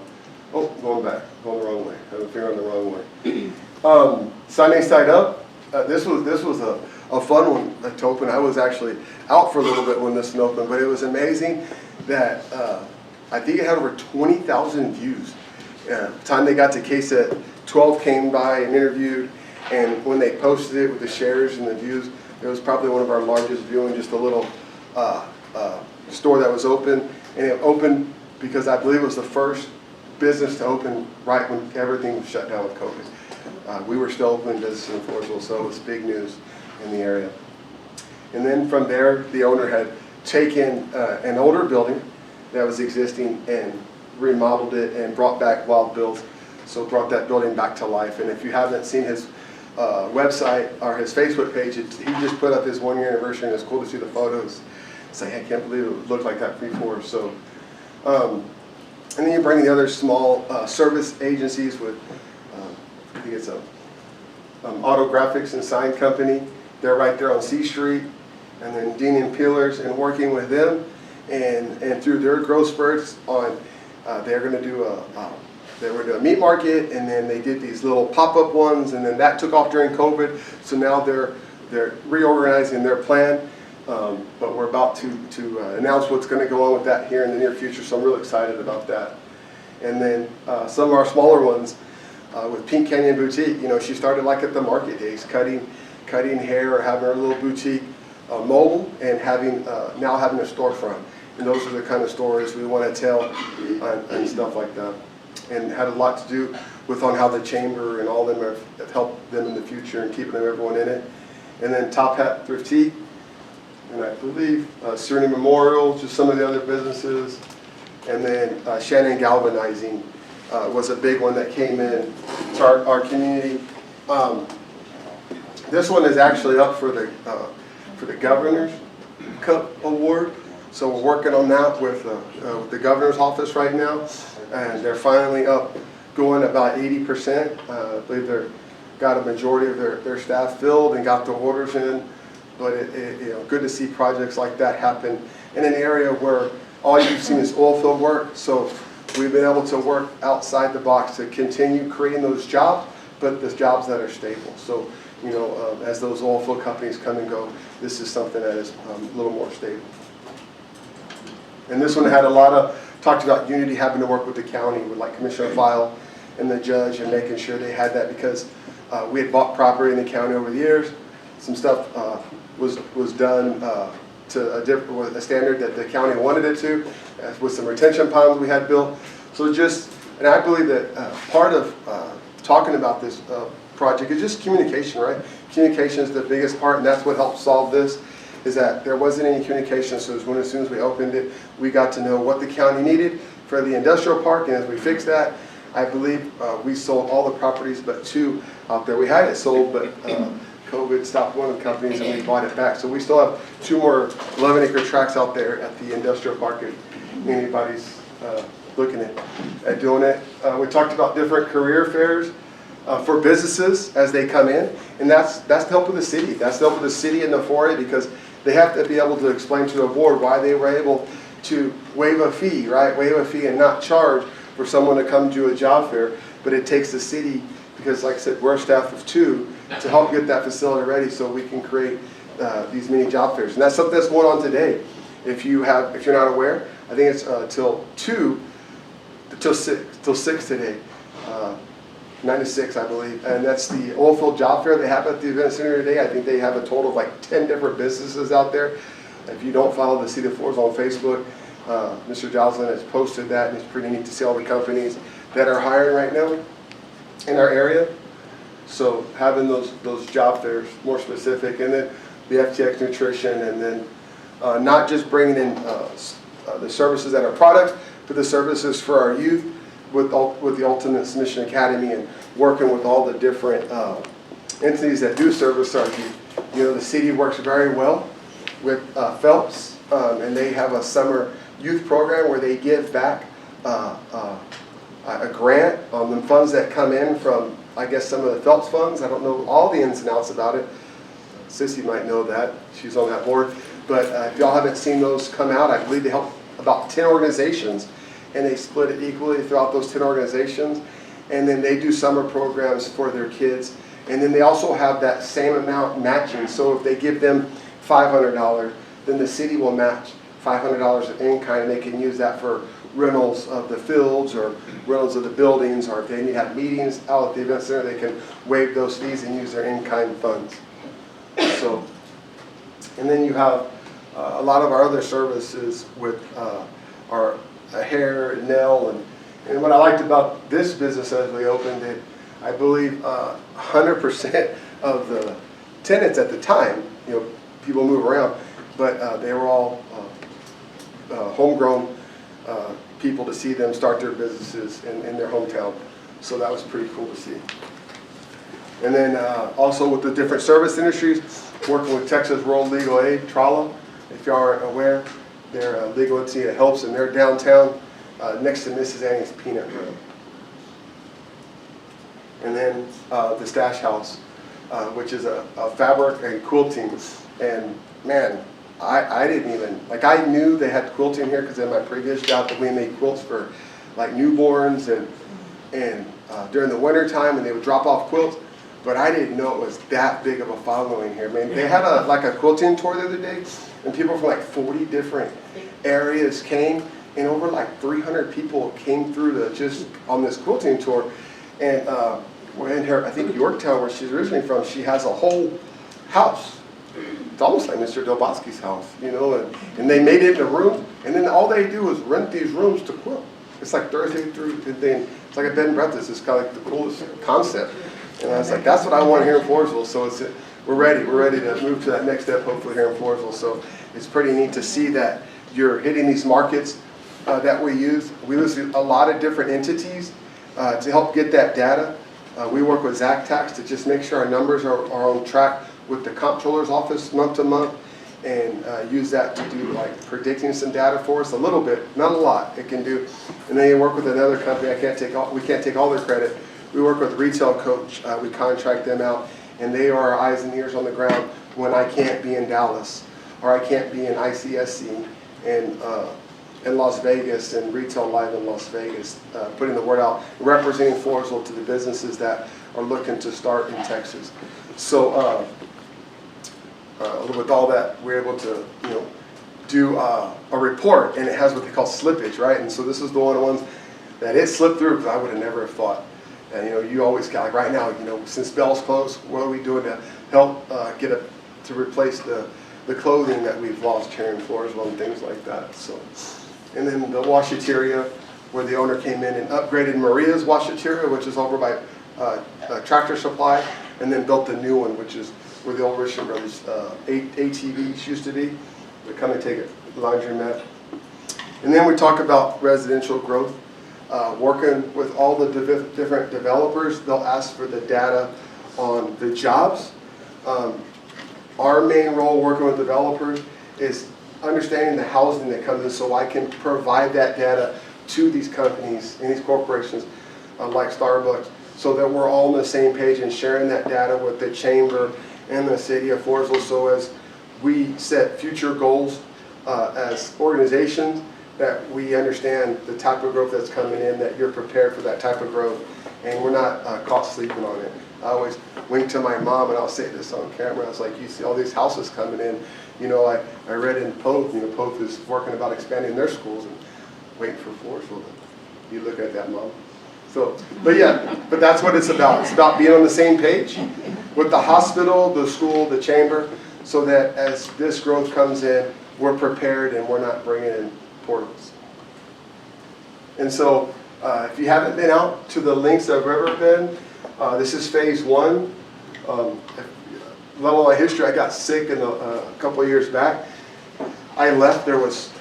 going the wrong way. I have a finger on the wrong way. Sunday Side Up. This was a fun one to open. I was actually out for a little bit when this one opened, but it was amazing that I think it had over 20,000 views. The time they got to KSET, 12 came by and interviewed, and when they posted it with the shares and the views, it was probably one of our largest viewing, just a little store that was open, and it opened because I believe it was the first business to open right when everything was shut down with COVID. We were still open business in Floresville, so it was big news in the area. And then from there, the owner had taken an older building that was existing and remodeled it and brought back Wild Bill's, so brought that building back to life. And if you haven't seen his website or his Facebook page, he just put up his 1 year anniversary, and it's cool to see the photos. It's like, I can't believe it looked like that before. So, and then you bring the other small service agencies with, I think it's a Auto Graphics and Sign Company. They're right there on C Street, and then Dean and Peelers, and working with them, and through their growth spurts on, they're going to do they were doing a meat market, and then they did these little pop-up ones, and then that took off during COVID. So now they're reorganizing their plan. But we're about to announce what's going to go on with that here in the near future, so I'm really excited about that. And then some of our smaller ones, with Pink Canyon Boutique, she started like at the market days, cutting hair or having her little boutique mobile, and now having a storefront. And those are the kind of stories we want to tell and stuff like that. And had a lot to do with on how the chamber and all them have helped them in the future and keeping everyone in it. And then Top Hat Thrifty, and I believe Cerny Memorial, just some of the other businesses. And then Shannon Galvanizing was a big one that came in to our community. This one is actually up for the Governor's Cup Award. So we're working on that with the Governor's office right now. And they're finally up, going about 80%. I believe they've got a majority of their staff filled and got the orders in. But good to see projects like that happen in an area where all you've seen is oil field work. So we've been able to work outside the box to continue creating those jobs, but the jobs that are stable. So, as those oil field companies come and go, this is something that is a little more stable. And this one had a lot of, talked about Unity having to work with the county, with like Commissioner File and the judge, and making sure they had that, because we had bought property in the county over the years. Some stuff was done to a standard that the county wanted it to, with some retention ponds we had built. So and I believe that part of talking about this project is just communication, right? Communication is the biggest part, and that's what helped solve this, is that there wasn't any communication. So as soon as we opened it, we got to know what the county needed for the industrial park, and as we fixed that, I believe we sold all the properties but 2 out there. We had it sold, but COVID stopped one of the companies and we bought it back. So we still have 2 more 11-acre tracts out there at the industrial park if anybody's looking at doing it. We talked about different career fairs for businesses as they come in, and that's the help of the city. That's the help of the city and the 4A, because they have to be able to explain to the board why they were able to waive a fee, right? Waive a fee and not charge for someone to come to a job fair. But it takes the city, because like I said, we're a staff of 2, to help get that facility ready so we can create these mini job fairs, and that's something that's going on today. If you're not aware, I think it's till 6 today, 9 to 6, I believe, and that's the oilfield job fair they have at the event center today. I think they have a total of like 10 different businesses out there. If you don't follow the City of Floresville on Facebook, Mr. Joslin has posted that, and it's pretty neat to see all the companies that are hiring right now in our area. So having those job fairs more specific, and then the FTX nutrition, and then not just bringing in the services and our products, but the services for our youth with the Ultimate Submission Academy, and working with all the different entities that do service our youth. You know, the city works very well with Phillips, and they have a summer youth program where they give back a grant on the funds that come in from, I guess, some of the Phelps funds. I don't know all the ins and outs about it. Sissy might know that. She's on that board. But if y'all haven't seen those come out, I believe they help about 10 organizations, and they split it equally throughout those 10 organizations. And then they do summer programs for their kids. And then they also have that same amount matching. So if they give them $500, then the city will match $500 of in-kind, and they can use that for rentals of the fields or rentals of the buildings, or if they need to have meetings out at the event center, they can waive those fees and use their in-kind funds. So, and then you have a lot of our other services with our hair, nail, and what I liked about this business as we opened it, I believe 100% of the tenants at the time, you know, people move around, but they were all homegrown people, to see them start their businesses in their hometown. So that was pretty cool to see. And then also with the different service industries, working with Texas Rural Legal Aid, TRALA, if you aren't aware, they're a legal entity that helps, and they're downtown next to Mrs. Annie's Peanut Room. And then the Stash House, which is a fabric and quilting. And man, I didn't even, like, I knew they had quilting here because in my previous job that we made quilts for like newborns and during the winter time, and they would drop off quilts, but I didn't know it was that big of a following here. I mean, they had like a quilting tour the other day, and people from like 40 different areas came, and over like 300 people came through to just on this quilting tour. And we're in her, I think Yorktown, where she's originally from, she has a whole house. It's almost like Mr. Delbosky's house, you know, and they made it in a room, and then all they do is rent these rooms to quilt. It's like Thursday through, it's like a bed and breakfast. It's kind of like the coolest concept. And I was like, that's what I want here in Floresville. So we're ready to move to that next step, hopefully, here in Floresville. So it's pretty neat to see that you're hitting these markets that we use. We use a lot of different entities to help get that data. We work with Tax to just make sure our numbers are on track with the comptroller's office month to month, and use that to do like predicting some data for us a little bit, not a lot. It can do, and then you work with another company. We can't take all their credit. We work with Retail Coach. We contract them out, and they are our eyes and ears on the ground when I can't be in Dallas, or I can't be in ICSC in Las Vegas, and Retail Live in Las Vegas, putting the word out, representing Floresville to the businesses that are looking to start in Texas. So with all that, we're able to, you know, do a report, and it has what they call slippage, right? And so this is the one of the ones that it slipped through, because I would have never thought. And you know, you always got, like right now, you know, since Bell's closed, what are we doing to help to replace the clothing that we've lost here in Floresville and things like that. So, and then the washateria, where the owner came in and upgraded Maria's washateria, which is over by Tractor Supply, and then built the new one, which is where the old Richard Brothers ATVs used to be. They come and take a laundromat. And then we talk about residential growth. Working with all the different developers, they'll ask for the data on the jobs. Our main role working with developers is understanding the housing that comes in, so I can provide that data to these companies and these corporations like Starbucks, so that we're all on the same page and sharing that data with the chamber and the city of Floresville, so as we set future goals as organizations, that we understand the type of growth that's coming in, that you're prepared for that type of growth, and we're not caught sleeping on it. I always wink to my mom, and I'll say this on camera. I was like, you see all these houses coming in. I read in Poth, Poth is working about expanding their schools and waiting for Floresville. You look at that, Mom. So, but that's what it's about. It's about being on the same page with the hospital, the school, the chamber, so that as this growth comes in, we're prepared and we're not bringing in portals. And so, if you haven't been out to the links I've ever been, this is phase 1. A little of my history, I got sick a couple of years back. I left, there was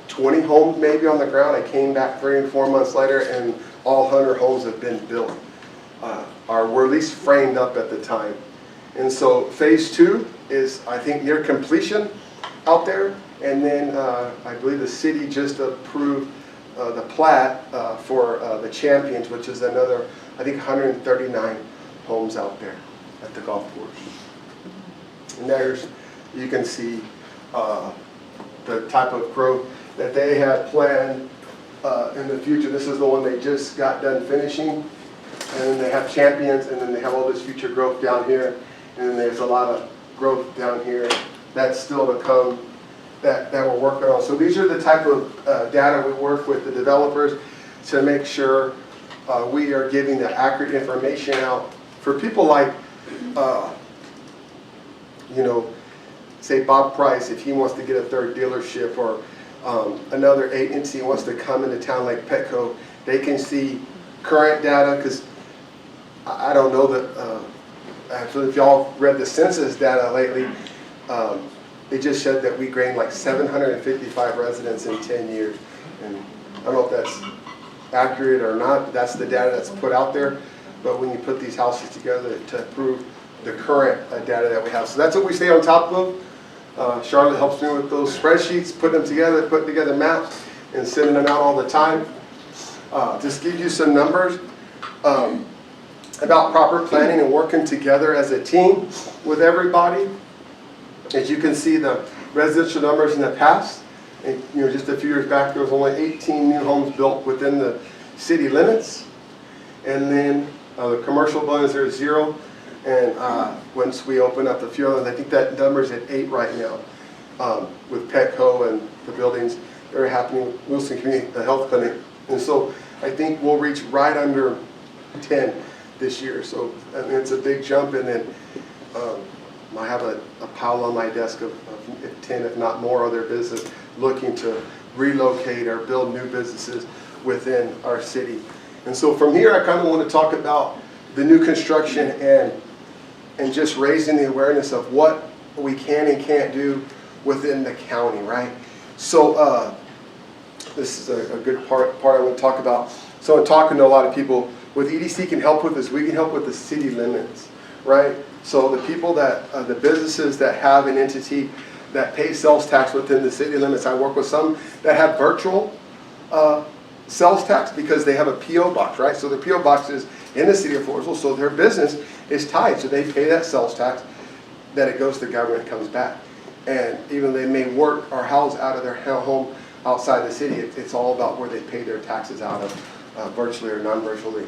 20 homes maybe on the ground. I came back 3 and 4 months later, and all 100 homes have been built, or were at least framed up at the time. And so phase 2 is, I think, near completion out there. And then I believe the city just approved the plat for the Champions, which is another, I think, 139 homes out there at the golf course. And there's, you can see the type of growth that they had planned in the future. This is the one they just got done finishing. And then they have Champions, and then they have all this future growth down here. And then there's a lot of growth down here that's still to come that we're working on. So these are the type of data we work with the developers to make sure we are giving the accurate information out for people like, say Bob Price, if he wants to get a 3rd dealership, or another agency wants to come into town like Petco, they can see current data, because I don't know that, actually, if y'all read the census data lately, it just said that we gained like 755 residents in 10 years. And I don't know if that's accurate or not, but that's the data that's put out there. But when you put these houses together to prove the current data that we have. So that's what we stay on top of. Charlotte helps me with those spreadsheets, putting them together, putting together maps, and sending them out all the time. Just give you some numbers about proper planning and working together as a team with everybody. As you can see, the residential numbers in the past, and, just a few years back, there was only 18 new homes built within the city limits. And then the commercial buildings, there's 0. And once we open up a few others, I think that number's at 8 right now, with Petco and the buildings that are happening with Wilson Community Health Clinic. And so I think we'll reach right under 10 this year. So I mean, it's a big jump. And then I have a pile on my desk of 10, if not more, other businesses looking to relocate or build new businesses within our city. And so from here, I kind of want to talk about the new construction and just raising the awareness of what we can and can't do within the county, right? So this is a good part I want to talk about. So I'm talking to a lot of people. What EDC can help with is we can help with the city limits, right? So the people that, the businesses that have an entity that pays sales tax within the city limits, I work with some that have virtual sales tax because they have a P.O. box, right? So the P.O. box is in the city of Floresville, so their business is tied. So they pay that sales tax, that it goes to the government and comes back. And even though they may work or house out of their home outside the city, it's all about where they pay their taxes out of, virtually or non-virtually.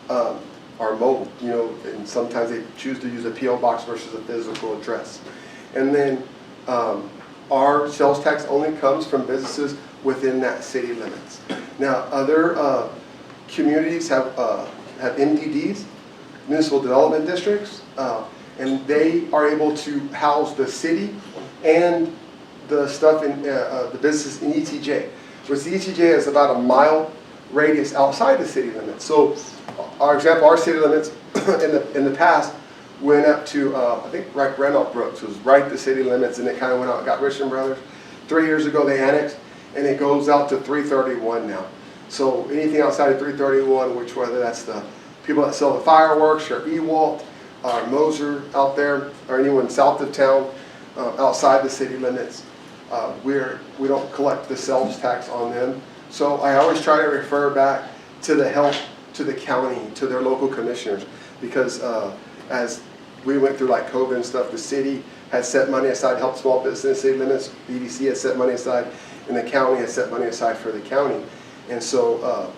Or mobile, and sometimes they choose to use a P.O. box versus a physical address. And then our sales tax only comes from businesses within that city limits. Now, other communities have MDDs, municipal development districts, and they are able to house the city and the stuff in the business in ETJ. Which the ETJ is about a mile radius outside the city limits. So, our city limits in the past went up to I think right Randolph Brooks was right at the city limits, and it kind of went out and got Richmond Brothers. 3 years ago they annexed, and it goes out to 331 now. So anything outside of 331, which whether that's the people that sell the fireworks or Ewalt or Moser out there, or anyone south of town outside the city limits, we don't collect the sales tax on them. So I always try to refer back to the help to the county, to their local commissioners, because as we went through like COVID and stuff, the city has set money aside to help small business city limits. EDC has set money aside, and the county has set money aside for the county. And so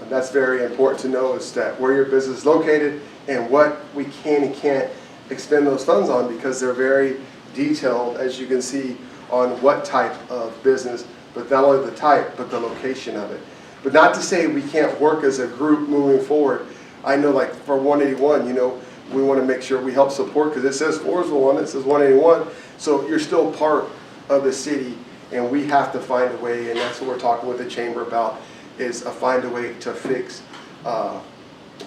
that's very important to know, is that where your business is located and what we can and can't expend those funds on, because they're very detailed, as you can see, on what type of business, but not only the type, but the location of it. But not to say we can't work as a group moving forward. I know, like for 181, you know, we want to make sure we help support, because it says Floresville on it, it says 181, so you're still part of the city, and we have to find a way, and that's what we're talking with the chamber about, is find a way to fix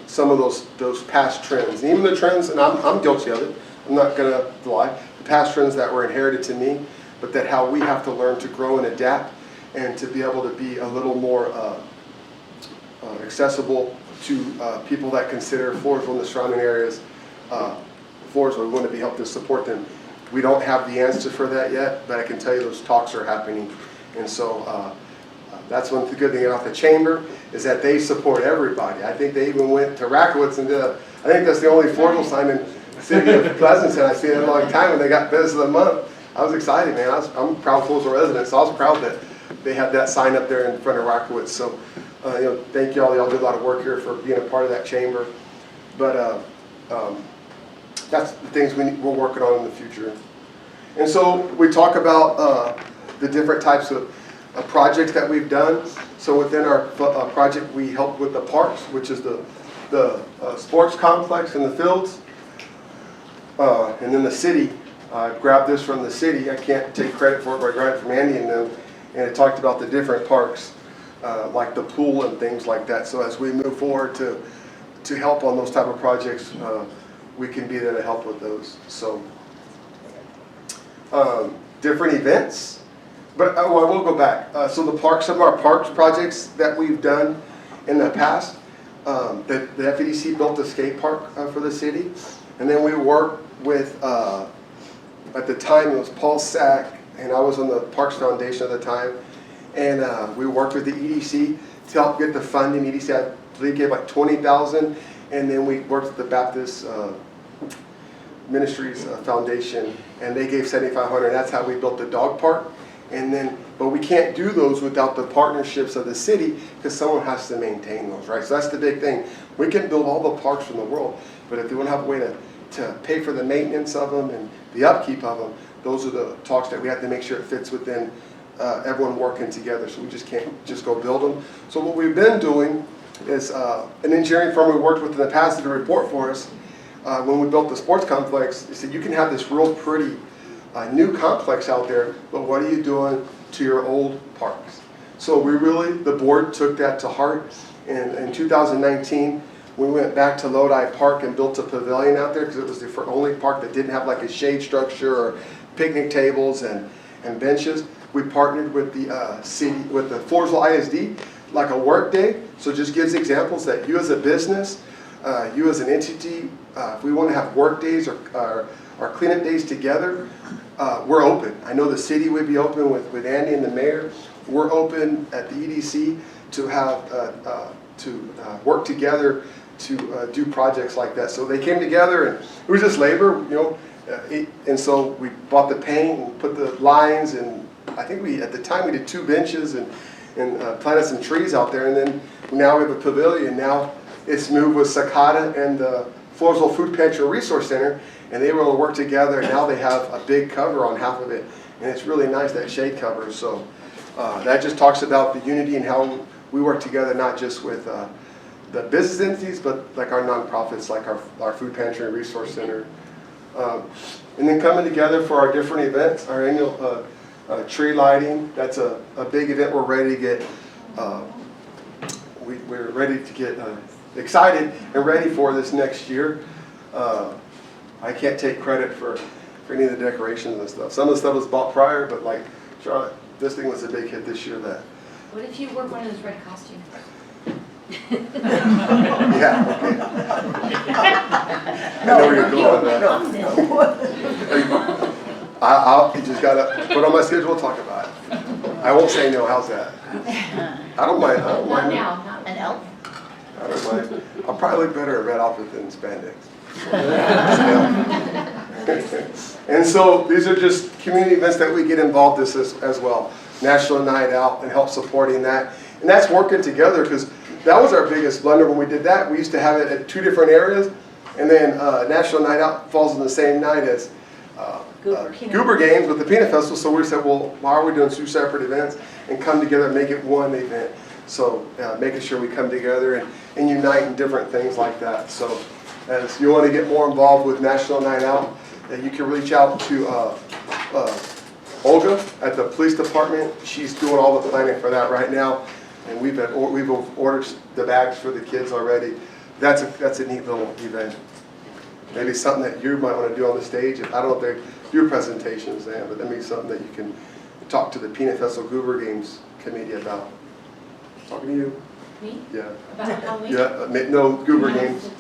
some of those past trends. And even the trends, and I'm guilty of it, I'm not going to lie, the past trends that were inherited to me, but that how we have to learn to grow and adapt, and to be able to be a little more accessible to people that consider Floresville and the surrounding areas Floresville. We want to be helping to support them. We don't have the answer for that yet, but I can tell you those talks are happening. And so that's one good thing about the chamber, is that they support everybody. I think they even went to Rackowitz and did I think that's the only Floresville sign in the city of Pleasanton I've seen in a long time when they got Business of the Month. I was excited, man. I'm a proud Floresville resident, so I was proud that they had that sign up there in front of Rackowitz. So, you know, thank y'all. Y'all do a lot of work here for being a part of that chamber. But that's the things we're working on in the future. And so we talk about the different types of projects that we've done. So within our project, we helped with the parks, which is the sports complex and the fields. And then the city, I grabbed this from the city. I can't take credit for it, but I grabbed it from Andy and them. And it talked about the different parks, like the pool and things like that. So as we move forward to help on those type of projects, we can be there to help with those. So different events. But I will go back. So the parks, some of our parks projects that we've done in the past, the FEDC built a skate park for the city. And then we worked with, at the time it was Paul Sack, and I was on the Parks Foundation at the time. And we worked with the EDC to help get the funding. EDC, I believe, gave like $20,000. And then we worked with the Baptist Ministries Foundation, and they gave $7,500. That's how we built the dog park. And then, but we can't do those without the partnerships of the city, because someone has to maintain those, right? So that's the big thing. We can build all the parks in the world, but if we want to have a way to pay for the maintenance of them and the upkeep of them, those are the talks that we have to make sure it fits within everyone working together. So we just can't just go build them. So what we've been doing is an engineering firm we worked with in the past did a report for us. When we built the sports complex, they said you can have this real pretty new complex out there, but what are you doing to your old parks? So we really, the board took that to heart, and in 2019 we went back to Lodi Park and built a pavilion out there, because it was the only park that didn't have like a shade structure or picnic tables and benches. We partnered with the city, with the Floresville ISD, like a work day. So it just gives examples that you as a business, you as an entity, if we want to have work days or cleanup days together, we're open. I know the city would be open with Andy and the mayor. We're open at the EDC to have work together to do projects like that. So they came together, and it was just labor, you know. And so we bought the paint and put the lines, and I think at the time we did 2 benches and planted some trees out there. And then now we have a pavilion. Now it's moved with Cicada and the Floresville Food Pantry Resource Center, and they were able to work together, and now they have a big cover on half of it, and it's really nice, that shade cover. So that just talks about the unity and how we work together, not just with the business entities, but like our nonprofits, like our Food Pantry Resource Center. And then coming together for our different events, our annual tree lighting. That's a big event. We're ready to get we're ready to get excited and ready for this next year. I can't take credit for any of the decorations and stuff. Some of the stuff was bought prior, but like Charlotte, this thing was a big hit this year. What if you wore one of those red costumes? Yeah, okay. I know where you're going with that. I just gotta put on my schedule to talk about it. I won't say no. How's that? I don't mind. Not now, not an elf. I don't mind. I'll probably look better in red outfit than spandex. And so these are just community events that we get involved in as well. National Night Out and help supporting that. And that's working together, because that was our biggest blunder when we did that. We used to have it at 2 different areas, And then National Night Out falls on the same night as Goober Games with the Peanut Festival. So we said, well, why are we doing 2 separate events and come together and make it one event? So making sure we come together and unite in different things like that. So as you want to get more involved with National Night Out, you can reach out to Olga at the police department. She's doing all the planning for that right now. And we've ordered the bags for the kids already. That's a neat little event. Maybe something that you might want to do on the stage. I don't know if they do presentations then, but that may be something that you can talk to the Peanut Festival Goober Games committee about. Talking to you? Me? Yeah. About Halloween? Yeah, no, Goober Games.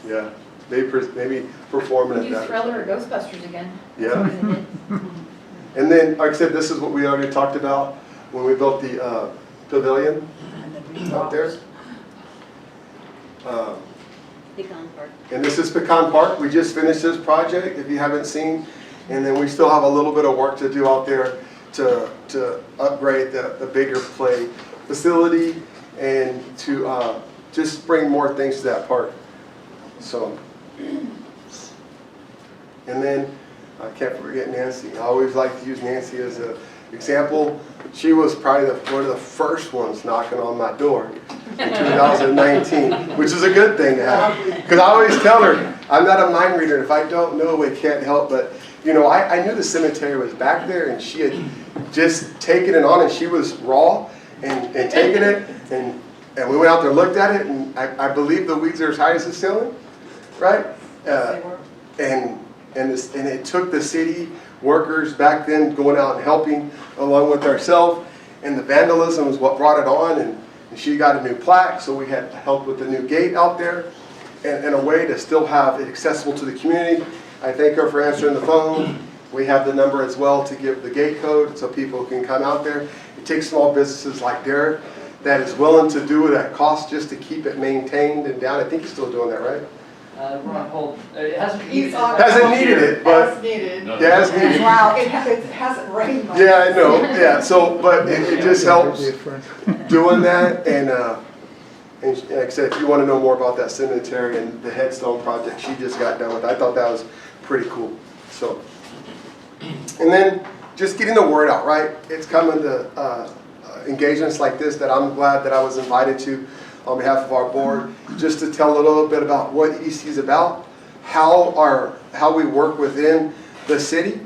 Yeah, maybe performing at Do that. Thriller or Ghostbusters again. Yeah. And then, like I said, this is what we already talked about when we built the pavilion out there. Pecan Park. And this is Pecan Park. We just finished this project, if you haven't seen. And then we still have a little bit of work to do out there to upgrade the bigger play facility and to just bring more things to that park. So, and then I can't forget Nancy. I always like to use Nancy as an example. She was probably one of the first ones knocking on my door in 2019, which is a good thing to have. Because I always tell her, I'm not a mind reader. If I don't know, I can't help. But, you know, I knew the cemetery was back there, and she had just taken it on, and she was raw and taking it. And we went out there and looked at it, and I believe the weeds are as high as the ceiling, right? And it took the city workers back then going out and helping along with ourselves, and the vandalism is what brought it on, and she got a new plaque, so we had help with the new gate out there, and a way to still have it accessible to the community. I thank her for answering the phone. We have the number as well to give the gate code so people can come out there. It takes small businesses like Derek that is willing to do it at cost just to keep it maintained and down. I think he's still doing that, right? We're on hold. It hasn't needed it, but needed. Yeah, it's needed. Wow, it hasn't rained much. Yeah, I know. Yeah, so but it just helps doing that, and like I said, if you want to know more about that cemetery and the headstone project she just got done with, I thought that was pretty cool. So, and then just getting the word out, right? It's coming to engagements like this that I'm glad that I was invited to on behalf of our board, just to tell a little bit about what EDC is about, how we work within the city,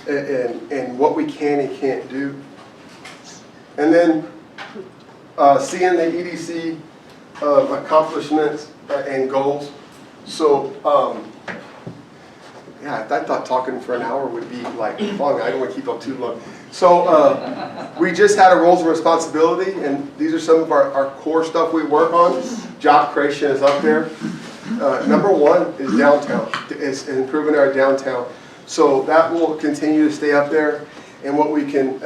and what we can and can't do. And then seeing the EDC accomplishments and goals. So yeah, I thought talking for an hour would be like long. I don't want to keep up too long. So we just had a roles and responsibility, and these are some of our core stuff we work on. Job creation is up there. Number one is downtown, is improving our downtown. So that will continue to stay up there, and what we can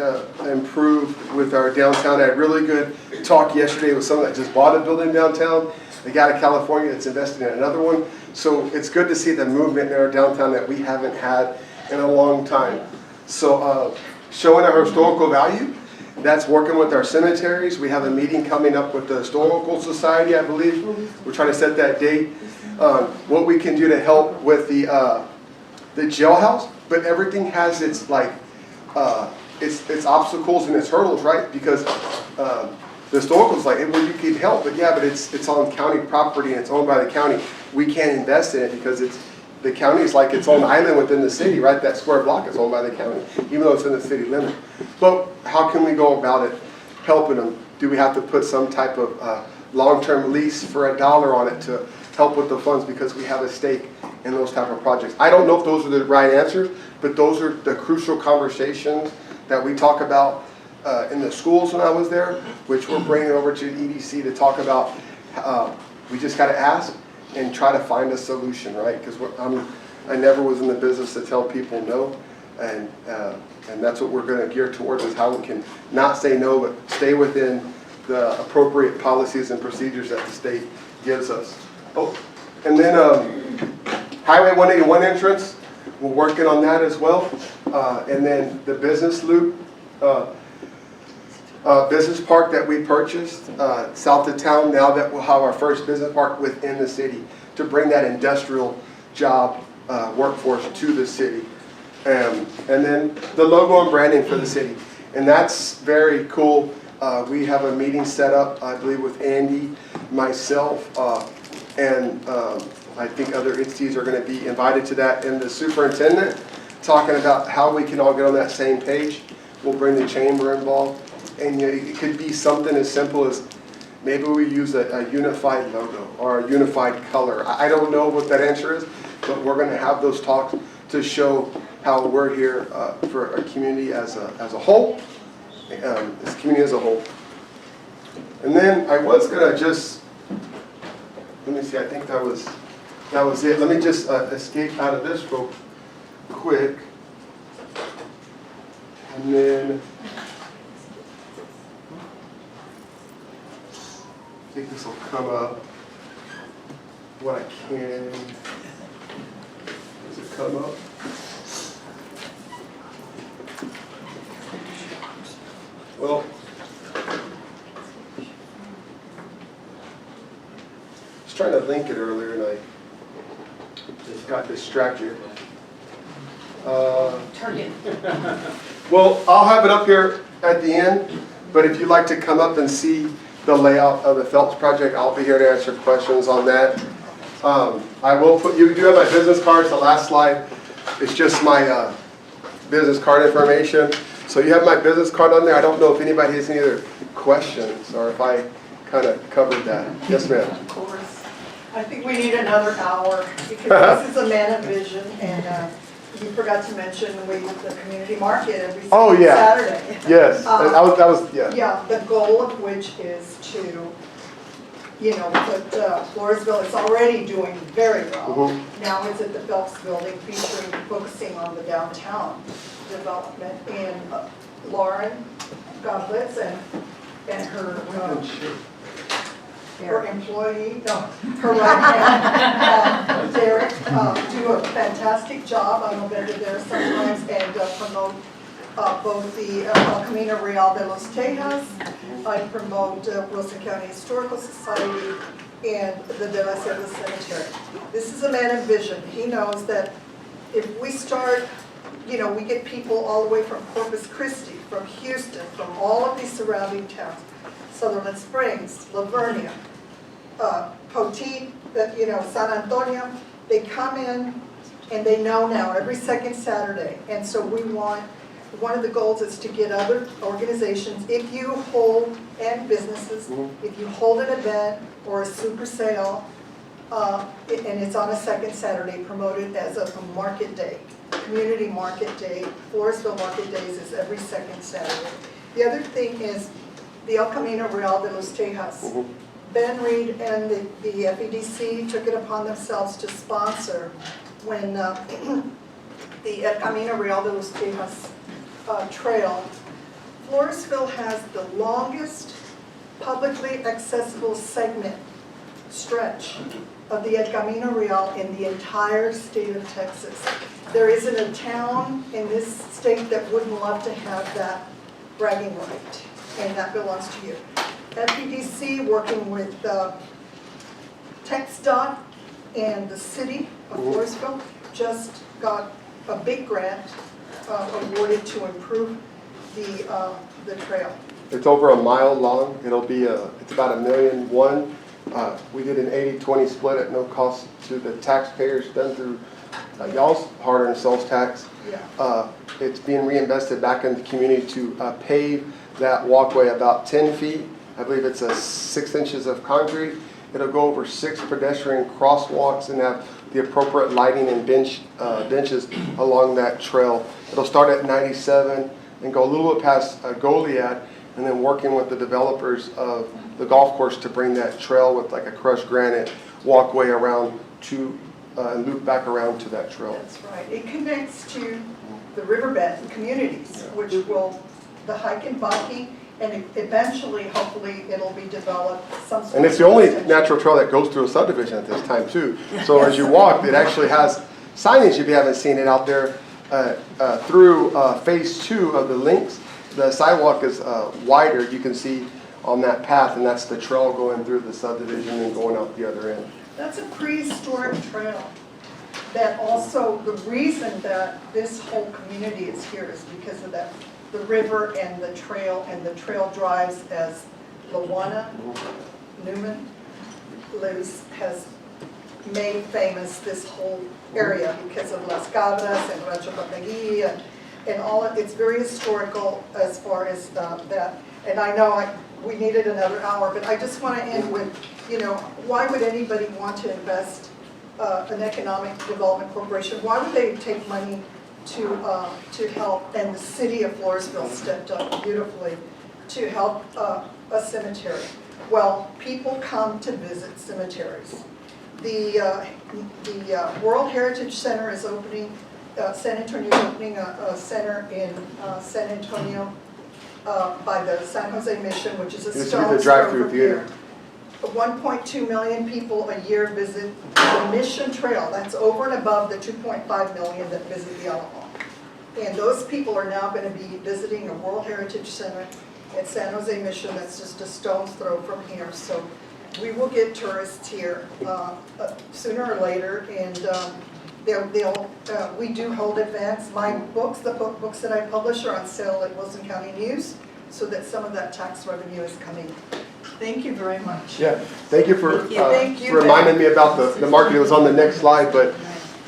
improve with our downtown. I had a really good talk yesterday with someone that just bought a building downtown. The guy out of California that's invested in another one. So it's good to see the movement in our downtown that we haven't had in a long time. So showing our historical value, that's working with our cemeteries. We have a meeting coming up with the Historical Society, I believe. We're trying to set that date. What we can do to help with the jailhouse, but everything has its like its obstacles and its hurdles, right? Because the historical is like, well, you can help, but yeah, but it's on county property and it's owned by the county. We can't invest in it because the county is like its own island within the city, right? That square block is owned by the county, even though it's in the city limit. But how can we go about it, helping them? Do we have to put some type of long-term lease for $1 on it to help with the funds because we have a stake in those type of projects? I don't know if those are the right answers, but those are the crucial conversations that we talk about in the schools when I was there, which we're bringing over to EDC to talk about. We just got to ask and try to find a solution, right? Because I never was in the business to tell people no, and that's what we're going to gear towards, is how we can not say no, but stay within the appropriate policies and procedures that the state gives us. Oh, and then Highway 181 entrance, we're working on that as well. And then the business loop, business park that we purchased south of town, now that we'll have our first business park within the city. to bring that industrial job workforce to the city. And then the logo and branding for the city. And that's very cool. We have a meeting set up, I believe, with Andy, myself, and I think other entities are going to be invited to that, and the superintendent, talking about how we can all get on that same page. We'll bring the chamber involved. And it could be something as simple as maybe we use a unified logo or a unified color. I don't know what that answer is, but we're going to have those talks to show how we're here for a community as a whole, this community as a whole. And then I was going to just, let me see, I think that was it. Let me just escape out of this real quick. And then I think this will come up. What I can. Does it come up? Well, I was trying to link it earlier and I just got distracted. Well, I'll have it up here at the end, but if you'd like to come up and see the layout of the Phillips project, I'll be here to answer questions on that. I will put, you do have my business cards, the last slide. It's just my business card information. So you have my business card on there. I don't know if anybody has any other questions or if I kind of covered that. Yes, ma'am. Of course. I think we need another hour because this is a man of vision, and you forgot to mention we have the community market every Saturday. Yes, that was yeah. Yeah, the goal of which is to, put Floresville is already doing very well. Now it's at the Phillips building, focusing on the downtown development, and Lauren Goblitz and her employee, her right hand, Derek, do a fantastic job. I'm over there sometimes and promote both the El Camino Real de los Tejas. I promote Wilson County Historical Society and the De La Selva Cemetery. This is a man of vision. He knows that if we start, we get people all the way from Corpus Christi, from Houston, from all of these surrounding towns, Sutherland Springs, Lavernia, Poteet, San Antonio. They come in and they know now every second Saturday. And so one of the goals is to get other organizations, if you hold, and businesses, if you hold an event or a super sale, and it's on a second Saturday, promoted as a market day. Community market day, Floresville Market Days is every second Saturday. The other thing is the El Camino Real de los Tejas. Ben Reed and the FEDC took it upon themselves to sponsor when the El Camino Real de los Tejas trail. Floresville has the longest publicly accessible stretch of the El Camino Real in the entire state of Texas. There isn't a town in this state that wouldn't love to have that bragging right, and that belongs to you. FEDC, working with TxDOT and the city of Floresville, just got a big grant awarded to improve the trail. It's over a mile long. It'll be it's about $1.1 million. We did an 80-20 split at no cost to the taxpayers, done through y'all's hard-earned sales tax. Yeah. It's being reinvested back in the community to pave that walkway about 10 feet. I believe it's 6 inches of concrete. It'll go over 6 pedestrian crosswalks and have the appropriate lighting and benches along that trail. It'll start at 97 and go a little bit past Goliad, and then working with the developers of the golf course to bring that trail with like a crushed granite walkway around to and loop back around to that trail. That's right. It connects to the riverbed communities, which will, the hike and biking, and eventually, hopefully, it'll be developed some sort of. And it's the only natural trail that goes through a subdivision at this time too. So as you walk, it actually has signage, if you haven't seen it out there, through phase 2 of the links. The sidewalk is wider, you can see on that path, and that's the trail going through the subdivision and going out the other end. That's a prehistoric trail. That also, the reason that this whole community is here is because of that, the river and the trail drives as Lawana Newman has made famous this whole area because of Las Cabras and Rancho Papagui and all of, it's very historical as far as that. And I know we needed another hour, but I just want to end with, you know, why would anybody want to invest an economic development corporation? Why would they take money to help? And the city of Floresville stepped up beautifully to help a cemetery. Well, people come to visit cemeteries. The World Heritage Center is opening, San Antonio is opening a center in San Antonio by the San Jose Mission, which is a stone's throw from here. 1.2 million people a year visit the Mission Trail. That's over and above the 2.5 million that visit the Alamo. And those people are now going to be visiting a World Heritage Center at San Jose Mission. That's just a stone's throw from here. So we will get tourists here sooner or later, and we do hold events. My books, the books that I publish, are on sale at Wilson County News, so that some of that tax revenue is coming. Thank you very much. Yeah, thank you for Thank you, reminding me about the market. It was on the next slide, but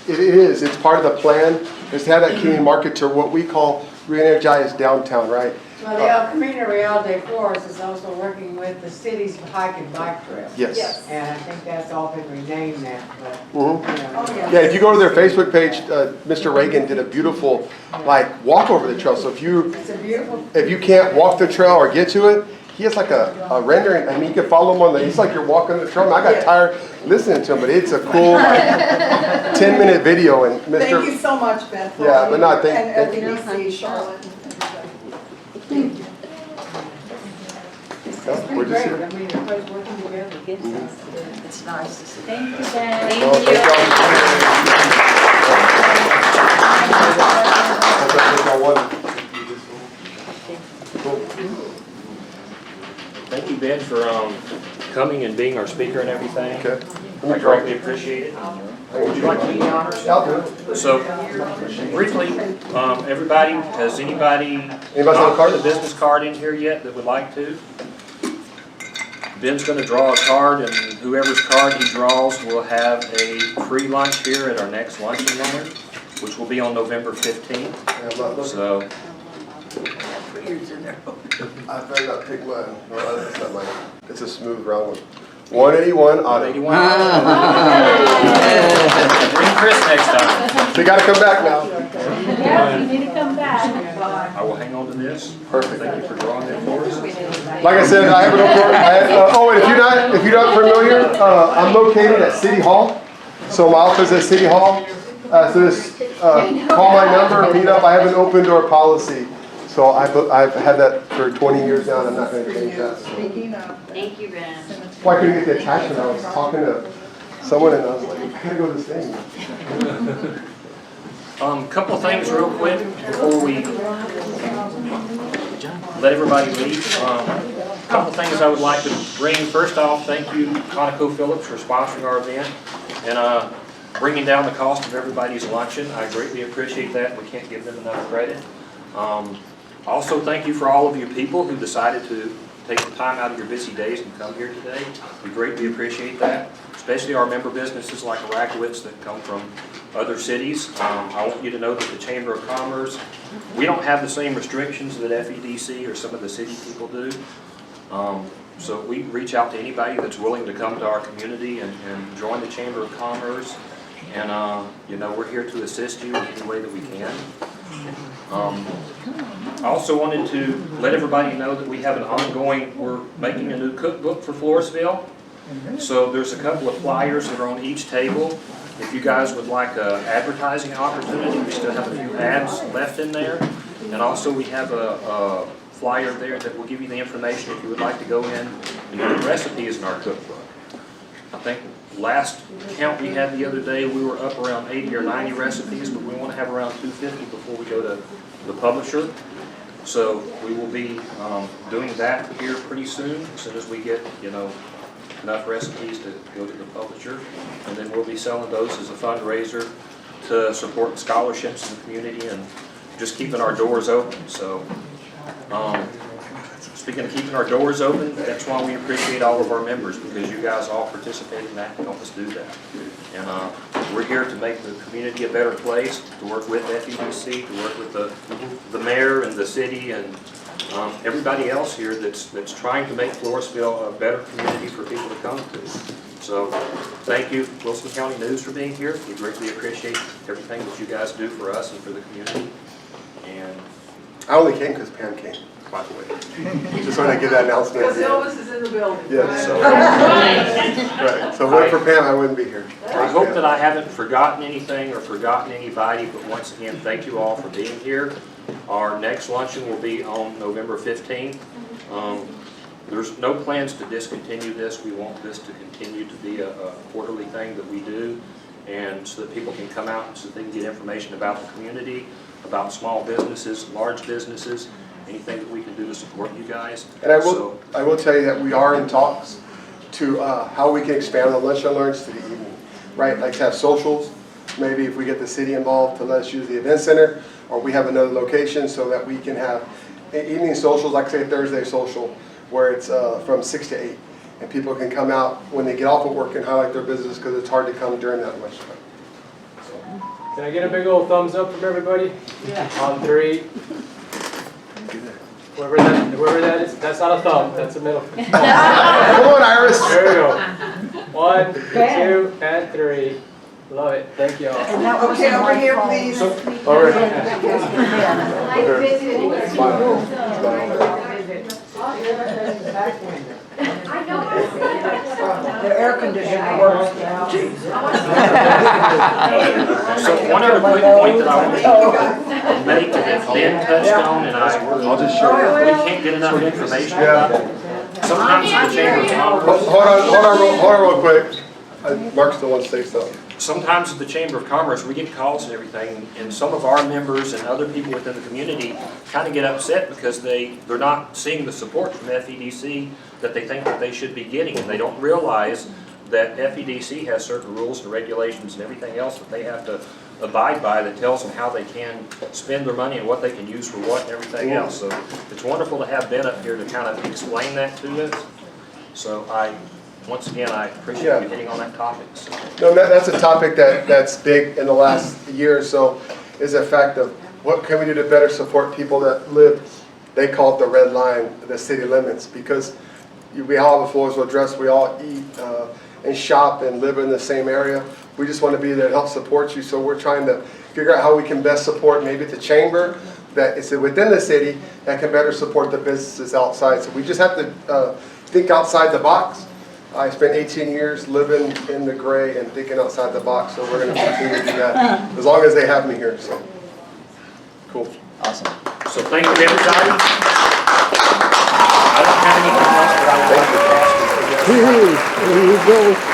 it's part of the plan, is to have that community market to what we call re-energize downtown, right? Well, the El Camino Real de Flores is also working with the city's hike and bike trail. Yes. And I think that's all been renamed now. But, Yeah, if you go to their Facebook page, Mr. Reagan did a beautiful walk over the trail. So if you can't walk the trail or get to it, he has like a rendering. I mean, you can follow him on it's like you're walking the trail. I got tired listening to him, but it's a cool 10-minute video. And Mr. Thank you so much, Ben. Yeah, but no, thank and you. LDBC, Charlotte. Thank you. We're just here. I mean, everybody's working together. It's nice to see. Thank you, Ben. Thank you, Ben, for coming and being our speaker and everything. Okay. I greatly appreciate it. Would you like to do the honors? I'll do it. So, briefly, everybody, has anybody have a card? put a business card in here yet that would like to? Ben's going to draw a card, and whoever's card he draws will have a free lunch here at our next lunch and learn, which will be on November 15th. So, I better not pick mine. No, that's not mine. It's a smooth round one. 181 auto. Bring Chris next time. So you got to come back now. Yeah, you need to come back. I will hang on to this. Perfect. Thank you for drawing that for us. Like I said, I have an and if you're not familiar, I'm located at City Hall. So my office is at City Hall. So just call my number, meet up. I have an open door policy. So I've had that for 20 years now, and I'm not going to change that. Thank you, Ben. Well, I couldn't get the attachment. I was talking to someone, and I was like, I gotta go to this thing. Couple of things real quick before we let everybody leave. Couple of things I would like to bring. First off, thank you, Conoco Phillips, for sponsoring our event and bringing down the cost of everybody's luncheon. I greatly appreciate that. We can't give them enough credit. Also, thank you for all of you people who decided to take the time out of your busy days and come here today. We greatly appreciate that, especially our member businesses like Irakowitz that come from other cities. I want you to know that the Chamber of Commerce, we don't have the same restrictions that FEDC or some of the city people do. So we reach out to anybody that's willing to come to our community and join the Chamber of Commerce. And we're here to assist you in any way that we can. I also wanted to let everybody know that we have we're making a new cookbook for Floresville. So there's a couple of flyers that are on each table. If you guys would like an advertising opportunity, we still have a few ads left in there. And also we have a flyer there that will give you the information if you would like to go in and do the recipes in our cookbook. I think last count we had the other day, we were up around 80 or 90 recipes, but we want to have around 250 before we go to the publisher. So we will be doing that here pretty soon as we get, enough recipes to go to the publisher. And then we'll be selling those as a fundraiser to support scholarships in the community and just keeping our doors open. So, speaking of keeping our doors open, that's why we appreciate all of our members, because you guys all participate in that and help us do that. And we're here to make the community a better place, to work with FEDC, to work with the mayor and the city and everybody else here that's trying to make Floresville a better community for people to come to. So thank you, Wilson County News, for being here. We greatly appreciate everything that you guys do for us and for the community. And I only came because Pam came, by the way. Just want to give that announcement. Because Elvis is in the building. Yeah. So, right. So if it weren't for Pam, I wouldn't be here. I hope that I haven't forgotten anything or forgotten anybody, but once again, thank you all for being here. Our next luncheon will be on November 15th. There's no plans to discontinue this. We want this to continue to be a quarterly thing that we do, and so that people can come out so they can get information about the community, about small businesses, large businesses, anything that we can do to support you guys. And I will tell you that we are in talks to how we can expand the lunch and learns to the evening, right? Like to have socials, maybe if we get the city involved to let us use the event center, or we have another location so that we can have evening socials, like say Thursday social, where it's from 6 to 8. And people can come out when they get off of work and highlight their business, because it's hard to come during that lunch time. Can I get a big old thumbs up from everybody? Yeah. On 3. Whoever that is, that's not a thumb, that's a middle. Come on, Iris. There we go. 1, 2, and 3. Love it. Thank you all. Okay, over here, please. Over here. The air conditioner works now. So one other quick point that I want to make that Ben touched on, and I'll just show you. We can't get enough information about it. Sometimes the Chamber of Commerce. Hold on real quick. Mark still wants to say something. Sometimes at the Chamber of Commerce, we get calls and everything, and some of our members and other people within the community kind of get upset because they're not seeing the support from FEDC that they think that they should be getting, and they don't realize that FEDC has certain rules and regulations and everything else that they have to abide by that tells them how they can spend their money and what they can use for what and everything else. So it's wonderful to have Ben up here to kind of explain that to us. So once again, I appreciate you hitting on that topic. So. No, that's a topic that's big in the last year or so, is the fact of what can we do to better support people that live, they call it the red line, the city limits, because we all have a Floresville address, we all eat and shop and live in the same area. We just want to be there to help support you, so we're trying to figure out how we can best support maybe the chamber that is within the city that can better support the businesses outside. So we just have to think outside the box. I spent 18 years living in the gray and thinking outside the box, so we're going to continue to do that as long as they have me here. So, cool. Awesome. So thank you, everybody. I don't have anything else, but I would like to ask you. Here you go.